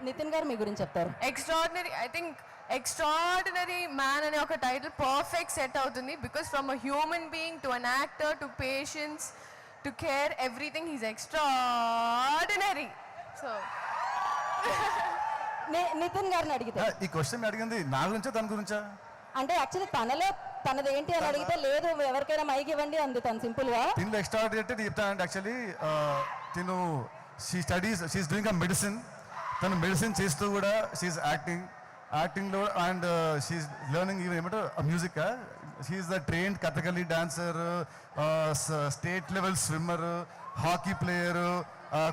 నితిన్ గారు మీ గురించి చెప్తారు. Extraordinary, I think extraordinary man అనే ఒక టైటిల్ పర్ఫెక్ట్ సెట్ అవుతుంది. Because from a human being to an actor to patience to care, everything is extraordinary. So Nithin గారిని అడిగితే ఈ క్వశ్చన్ అడిగింది నా గురించా తన గురించా? అంటే యాక్చువల్లీ తనది ఏంటి అని అడిగితే లేదు ఎవరికైనా మైక్ ఇవ్వండి అంది తను సింపుల్ గా. దీనిలో ఎక్స్ట్రాడినరీ చెప్తానంటే యాక్చువల్లీ తిను షీఈస్ డూయింగ్ అ మెడిసిన్. తను మెడిసిన్ చేస్తూ కూడా షీఈస్ యాక్టింగ్లో అండ్ షీఈస్ లెర్నింగ్ ఈవెన్ ఏమంటారు music. She's the trained Kathakali dancer, state level swimmer, hockey player,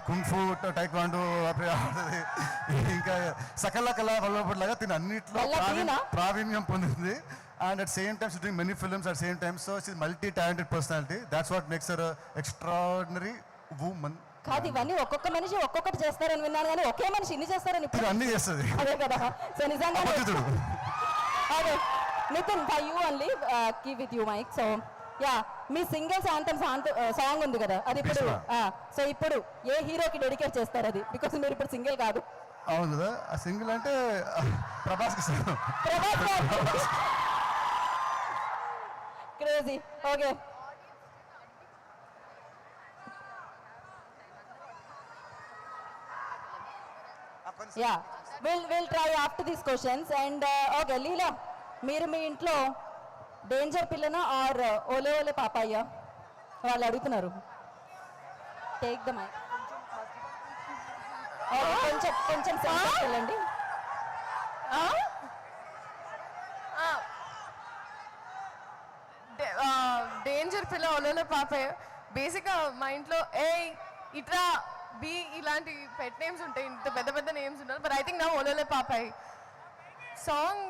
kung fu taekwondo ఆడుతుంది, ఇంకా సకల కళా వల్లలాగా తిని అన్నిట్లో ప్రావీణ్యం పొందింది. And at same time doing many films at same time. So she multi talented personality. That's what makes her extraordinary woman. కాదు ఇవన్నీ ఒక్కొక్క మనిషి ఒక్కొక్కటి చేస్తారని విన్నాను కానీ ఒకే మనిషి ఇన్ని చేస్తారని ఇప్పుడు అన్ని చేస్తుంది. అదే కదా. సో నిజంగా అపరిచితుడు. అదే నితిన్ బై యూ ఓన్లీ కీ with you mic. So yeah మీ సింగిల్స్ యాంథమ్ సాంగ్ ఉంది కదా అది ఇప్పుడు సో ఇప్పుడు ఏ హీరోకి డెడికేట్ చేస్తారు అది? బికాస్ మీరు ఇప్పుడు సింగిల్ కాదు. అవును కదా. ఆ సింగిల్ అంటే ప్రభాస్కి ఇస్తాను. Crazy. Okay yeah will try after these questions. And okay Leela, మీరు మీ ఇంట్లో డేంజర్ పిల్లనా ఆర్ ఓలే ఓలే పాపాయ్యా వాళ్ళు అడుగుతున్నారు. Take the mic. కొంచెం కొంచెం సెంటర్కి వెళ్ళండి. డేంజర్ పిల్ల ఒలలో పాపే. బేసిక్గా మా ఇంట్లో ఏ ఇట్రా బి ఇలాంటి పెట్ నేమ్స్ ఉంటాయి, ఇంత పెద్ద పెద్ద నేమ్స్ ఉంటాయి. బట్ ఐ థింక్ నా ఒలలో పాపాయ్ సాంగ్.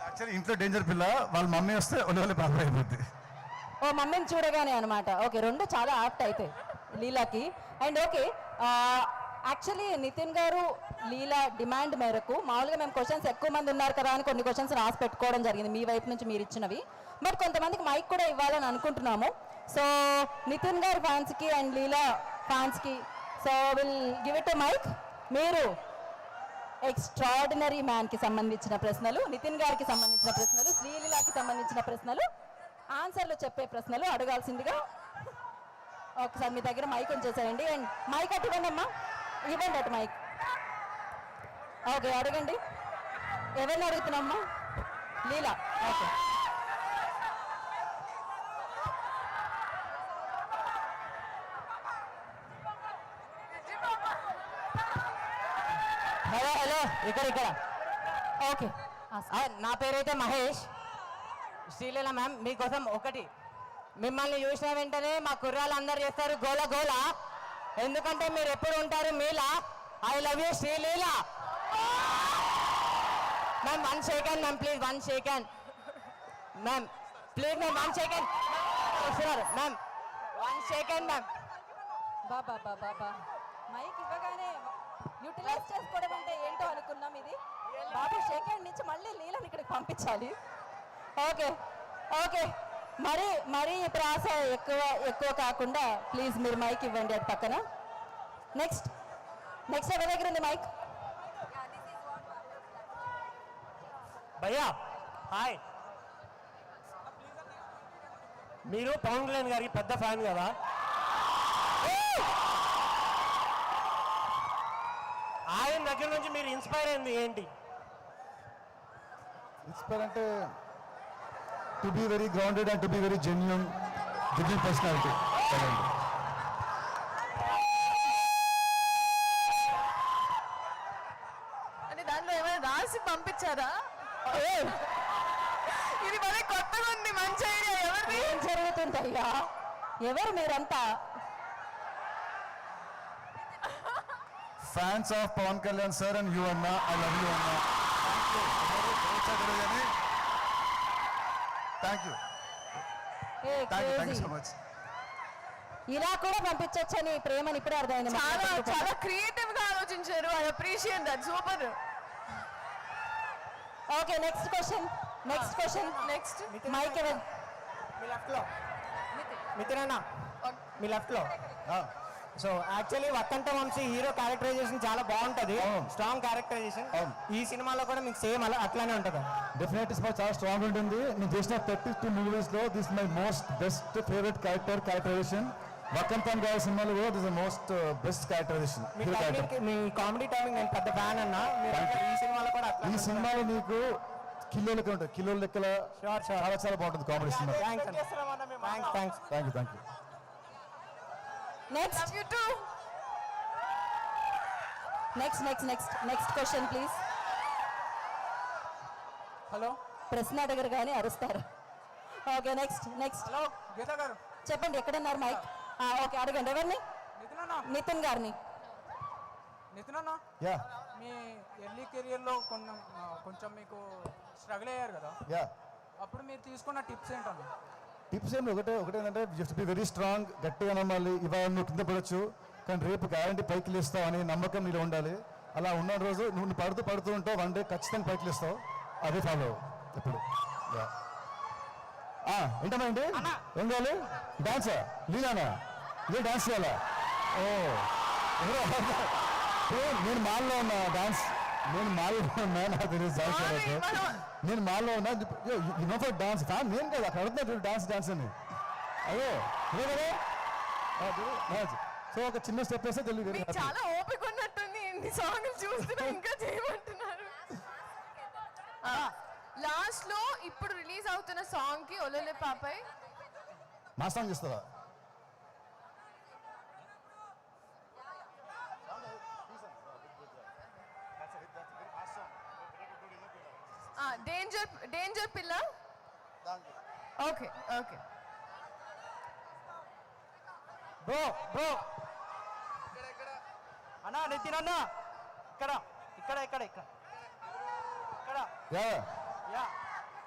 యాక్చువల్లీ ఇంట్లో డేంజర్ పిల్ల, వాళ్ళ మమ్మీ వస్తే ఒలే పాప అయిపోద్ది. ఓ మమ్మీని చూడగానే అనమాట. ఓకే రెండు చాలా యాప్ట్ అయితే లీలాకి. అండ్ ఓకే యాక్చువల్లీ నితిన్ గారు లీలా డిమాండ్ మేరకు మామూలుగా మేము క్వశ్చన్స్ ఎక్కువ మంది ఉన్నారు కదా అని కొన్ని క్వశ్చన్స్ రాసి పెట్టుకోవడం జరిగింది మీ వైపు నుంచి మీరు ఇచ్చినవి. బట్ కొంతమందికి మైక్ కూడా ఇవ్వాలని అనుకుంటున్నాము. సో నితిన్ గారి ఫ్యాన్స్కి అండ్ లీలా ఫ్యాన్స్కి so will give it a mic. మీరు ఎక్స్ట్రాడినరీ మ్యాన్కి సంబంధించిన ప్రశ్నలు, నితిన్ గారికి సంబంధించిన ప్రశ్నలు, శ్రీలీలాకి సంబంధించిన ప్రశ్నలు, ఆన్సర్లు చెప్పే ప్రశ్నలు అడగాల్సిందిగా ఒకసారి మీ దగ్గర మైక్ ఉంచేసేయండి. అండ్ మైక్ అటు ఇవ్వండి అమ్మా, ఇవ్వండి అటు మైక్. ఓకే అడగండి. ఎవరిని అడుగుతున్నామ్మా? లీలా. ఓకే హలో హలో ఇక్కడ ఓకే నా పేరైతే మహేష్. శ్రీలీల మ్యామ్ మీకోసం ఒకటి, మిమ్మల్ని చూసిన వెంటనే మా కుర్రాళ్ళు అందరు చేస్తారు గోల గోల, ఎందుకంటే మీరు ఎప్పుడు ఉంటారు మీలా. I love you Sreeleela. Ma'am 1 second ma'am please, 1 second ma'am please ma'am, 1 second ma'am, 1 second ma'am. బాబా బాబా మైక్ ఇవ్వగానే యూటిలైజ్ చేసుకోవడం అంటే ఏంటో అనుకున్నాం. ఇది బాబు సెకండ్ నుంచి మళ్ళీ లీలని ఇక్కడికి పంపించాలి. ఓకే ఓకే మరి ప్రాస ఎక్కువ కాకుండా ప్లీజ్ మీరు మైక్ ఇవ్వండి అది పక్కన. నెక్స్ట్ ఎవరి దగ్గర ఉంది మైక్? భయ్యా హాయ్. మీరు పవన్ కళ్యాణ్ గారికి పెద్ద ఫ్యాన్ కదా, ఆయన దగ్గర నుంచి మీరు ఇన్స్పైర్ అయింది ఏంటి? ఇన్స్పైర్ అంటే to be very grounded and to be very genuine personality. అంటే దాంట్లో ఏమైనా రాసి పంపించారా? ఇది మరి కొత్తగా ఉంది, మంచి ఐడియా. ఎవరిది? ఏం జరుగుతుందయ్యా? ఎవరు మీరంతా? Fans of Pawan Kalyan sir and you అన్నా, ఐ లవ్ యూ అన్నా. Thank you so much. ఇలా కూడా పంపించొచ్చని ప్రేమని ఇప్పుడే అర్థమైంది. చాలా చాలా క్రియేటివ్ గా ఆలోచించారు. I appreciate that. Super. Okay next question next mic ఎవరు? మితిన్ అన్న మీ లెఫ్ట్లో. So actually Vakkantham Vamsi hero characterization చాలా బాగుంటుంది, స్ట్రాంగ్ క్యారెక్టరైజేషన్. ఈ సినిమాలో కూడా మీకు సేమ్ అట్లానే ఉంటుంది. డెఫినెట్లీ సినిమా చాలా స్ట్రాంగ్ ఉంటుంది. నేను చేసిన 32 మూవీస్లో this my most best favourite characterization. Vakkantham గారి సినిమాలో కూడా దిస్ మోస్ట్ బెస్ట్ క్యారెక్టరైజేషన్. మీ కామెడీ టైమింగ్ నేను పెద్ద ఫ్యాన్ అన్న. ఈ సినిమాలో కూడా ఈ సినిమాలో మీకు కిలో లెక్క ఉంటుంది, కిలో లెక్కల చాలా బాగుంటుంది comedy cinema. Thank you. Next question please. Hello ప్రశ్న అడగరు కానీ అరుస్తారు. ఓకే నెక్స్ట్ హలో గీత గారు చెప్పండి. ఎక్కడున్నారు మైక్? ఓకే అడగండి. ఎవరిని? నితిన్ నితిన్ గారిని. నితిన్ అన్న, యా మీ ఎర్లీ కెరియర్లో కొంచెం మీకు స్ట్రగుల్ అయ్యారు కదా, యా అప్పుడు మీరు తీసుకున్న టిప్స్ ఏంటన్నా? టిప్స్ ఏమి ఒకటేంటంటే జస్ట్ బి వెరీ స్ట్రాంగ్, గట్టిగా నమ్మాలి. ఇవాళ నువ్వు కింద పడవచ్చు కానీ రేపు గ్యారంటీ పైకి లేస్తావు అనే నమ్మకం నీలో ఉండాలి. అలా ఉన్న రోజు నువ్వు పడుతూ ఉంటావు, వన్ డే ఖచ్చితంగా పైకి లేస్తావు. అదే ఫాలో ఎప్పుడు. ఏంటమ్మా ఏంటి ఏం కావాలి? డాన్సా? లీలానా? ఇదే డాన్స్ చేయాలా? ఓ నేను మాల్లో ఉన్నా డాన్స్, నేను మాల్లో ఉన్నా, నాకు తెలియదు డాన్స్ చేయాలంటే. నేను మాల్లో ఉన్నా ఫర్ డాన్స్ ఫ్యాన్ నేను కదా అక్కడ అడుగుతున్నా డాన్స్ అని. అదే ఇదే కదా. సో ఒక చిన్న స్టెప్ వేస్తే తెలియదు. మీకు చాలా ఓపిక ఉన్నట్టుంది, ఎన్ని సాంగ్లు చూస్తున్నా ఇంకా చేయమంటున్నారు. లాస్ట్ లో ఇప్పుడు రిలీజ్ అవుతున్న సాంగ్ కి ఒలొలే పాపై మా సాంగ్ ఇస్తావా? డేంజర్ పిల్ల. ఓకే ఓకే బ్రో బ్రో అన్నా, నితిన్ అన్న, ఇక్కడ ఇక్కడ ఇక్కడ ఇక్కడ ఇక్కడ యా,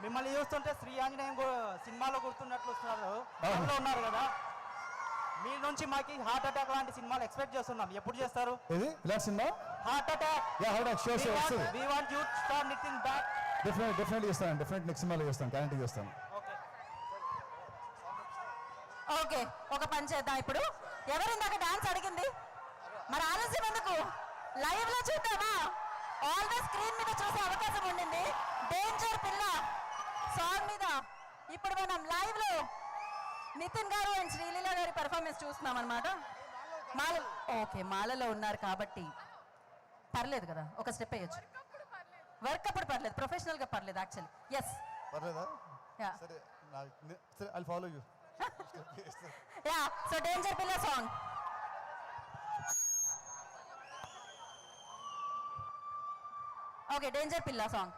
మిమ్మల్ని చూస్తుంటే శ్రీ ఆంజనేయం సినిమాలో గుర్తున్నట్లు వస్తున్నారు, అందులో ఉన్నారు కదా. మీ నుంచి మాకు హార్ట్ అటాక్ లాంటి సినిమాలు ఎక్స్పెక్ట్ చేస్తున్నాం. ఎప్పుడు చేస్తారు? ఇది ఇలాంటి సినిమా? Heart attack. We want you star Nithin back. Definitely చేస్తాను. డెఫినెట్ నెక్స్ట్ సినిమాలో చేస్తాను, గ్యారంటీ చేస్తాను. ఓకే ఓకే, ఒక పని చేద్దాం. ఇప్పుడు ఎవరు ఇందాక డాన్స్ అడిగింది? మరి ఆలస్యం ఎందుకు, లైవ్ లో చూద్దామా? ఆల్ ద స్క్రీన్ మీద చూసే అవకాశం ఉండింది. డేంజర్ పిల్ల సాంగ్ మీద ఇప్పుడు మనం లైవ్ లో నితిన్ గారు అండ్ శ్రీలీల గారి పెర్ఫార్మెన్స్ చూస్తున్నాం అనమాట. ఓకే, మాలలో ఉన్నారు కాబట్టి పర్లేదు కదా, ఒక స్టెప్ వేయచ్చు. వర్క్ అప్పుడు పర్లేదు, ప్రొఫెషనల్ గా పర్లేదు యాక్చువల్లీ. ఎస్ పర్లేదా? యా సరే I follow you. Yeah, so danger పిల్ల సాంగ్. ఓకే, డేంజర్ పిల్ల సాంగ్.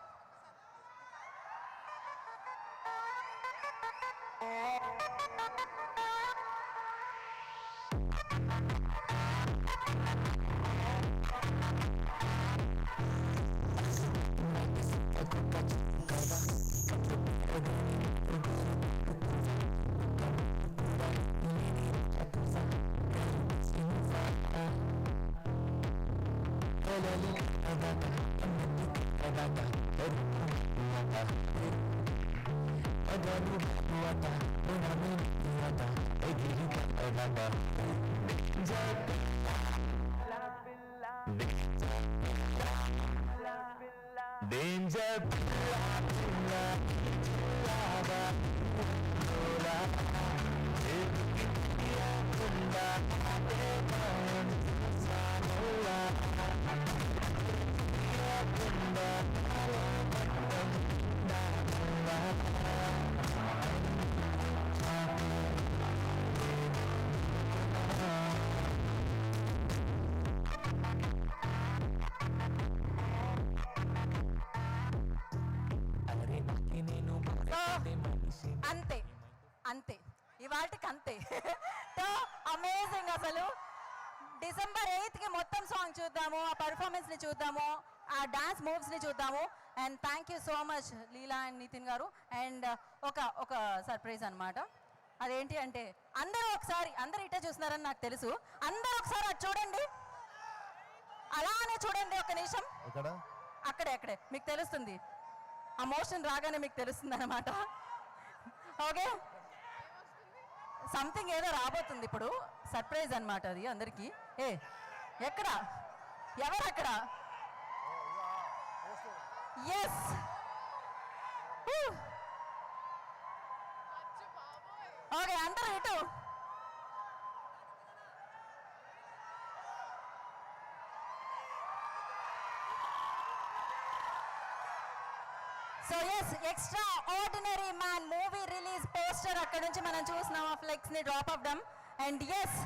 అంతే అంతే, ఇవాళకి అంతే. అమేజింగ్ అసలు. డిసెంబర్ 8th కి మొత్తం సాంగ్ చూద్దాము, ఆ పర్ఫార్మెన్స్ ని చూద్దాము, ఆ డాన్స్ మూవ్స్ ని చూద్దాము. And thank you so much Leela and Nithin గారు. అండ్ ఒక సర్ప్రైజ్ అన్నమాట. అదేంటి అంటే అందరూ ఒకసారి, అందరూ ఇట్టే చూస్తున్నారని నాకు తెలుసు, అందరూ ఒకసారి అది చూడండి, అలానే చూడండి ఒక నిమిషం. అక్కడే మీకు తెలుస్తుంది, ఆ మోషన్ రాగానే మీకు తెలుస్తుంది అనమాట. ఓకే, సంథింగ్ ఏదో రాబోతుంది ఇప్పుడు, సర్ప్రైజ్ అన్నమాట అది అందరికీ. ఎక్కడ, ఎవరు అక్కడ? ఎస్, ఓకే, అందరూ ఇటు. So yes, extra ordinary man movie release poster అక్కడ నుంచి మనం చూస్తున్నాం, ఆ ఫ్లెక్స్ ని డ్రాప్ అవ్వడం. And yes,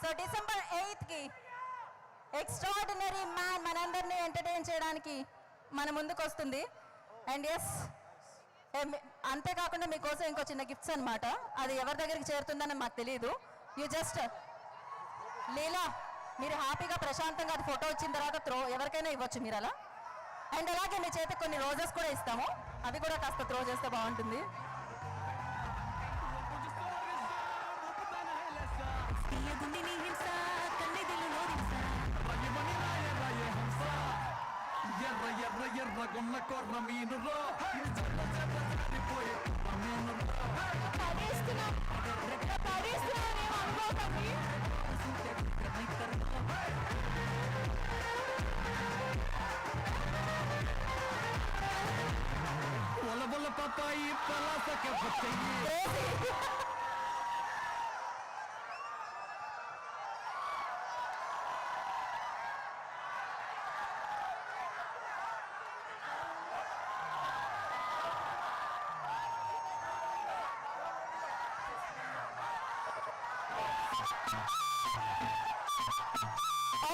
so December 8th కి ఎక్స్ట్రాడినరీ మ్యాన్ మనందరినీ ఎంటర్టైన్ చేయడానికి చేయడానికి మన ముందుకు వస్తుంది. అండ్ ఎస్, అంతేకాకుండా మీకోసం ఇంకో చిన్న గిఫ్ట్స్ అన్నమాట. అది ఎవరి దగ్గరికి చేరుతుందని మాకు తెలియదు. యూ జస్ట్ లీలా, మీరు హ్యాపీగా ప్రశాంతంగా అది ఫోటో వచ్చిన తర్వాత ఎవరికైనా ఇవ్వచ్చు మీరు అలా. అండ్ అలాగే మీ చేతికి కొన్ని రోజెస్ కూడా ఇస్తాము, అవి కూడా కాస్త త్రో చేస్తే బాగుంటుంది.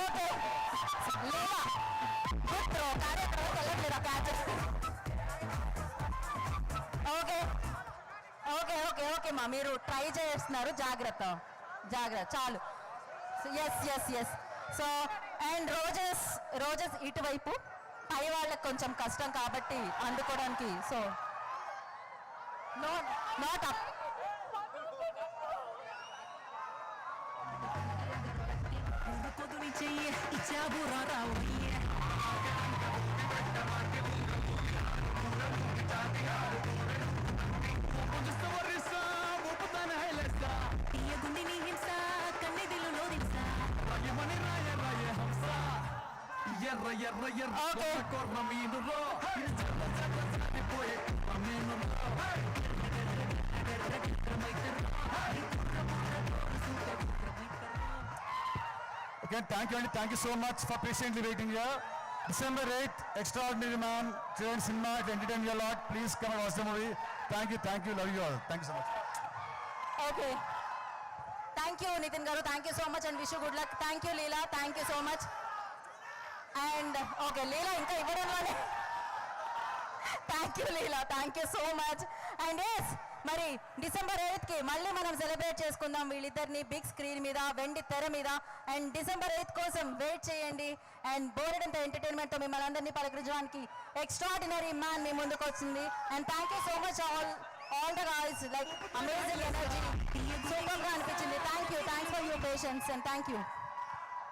ఓకే లీలా, గుడ్ త్రో, కానీ అక్కడ వెళ్ళట్లేదు ఆ catches. Okay okay okay okay మా, మీరు ట్రై చేస్తున్నారు, జాగ్రత్త జాగ్రత్త, చాలు. Yes yes yes. So and roses ఇటువైపు, పై వాళ్ళకి కొంచెం కష్టం కాబట్టి అందుకోవడానికి. So not up. Again, thank you so much for patiently waiting here. December 8th, Extraordinary Man, Children's Cinema, to entertain you a lot. Please come and watch the movie. Thank you, love you all. Thank you so much. Okay, thank you Nitin garu, thank you so much and wish good luck. Thank you Leela, thank you so much. And okay Leela, ఇంకా ఇవ్వడంలోనే thank you Leela, thank you so much. And yes, మరి December 8th మళ్ళీ మనం celebrate చేసుకుందాం వీళ్ళిద్దరిని big screen మీద, వెండి తెర మీద. అండ్ డిసెంబర్ 8th కోసం వెయిట్ చేయండి. అండ్ బోలెడంత ఎంటర్టైన్మెంట్తో మిమ్మల్ని అందరినీ పలకరించడానికి ఎక్స్ట్రాడినరీ మ్యాన్ మీ ముందుకు వచ్చింది. And thank you so much all the guys, like amazing energy, సూపర్గా అనిపించింది. Thanks for your patience and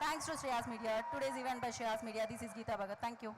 thanks to Shreyas media. Today's event by Shreyas media. This is Geeta Bhagat. Thank you.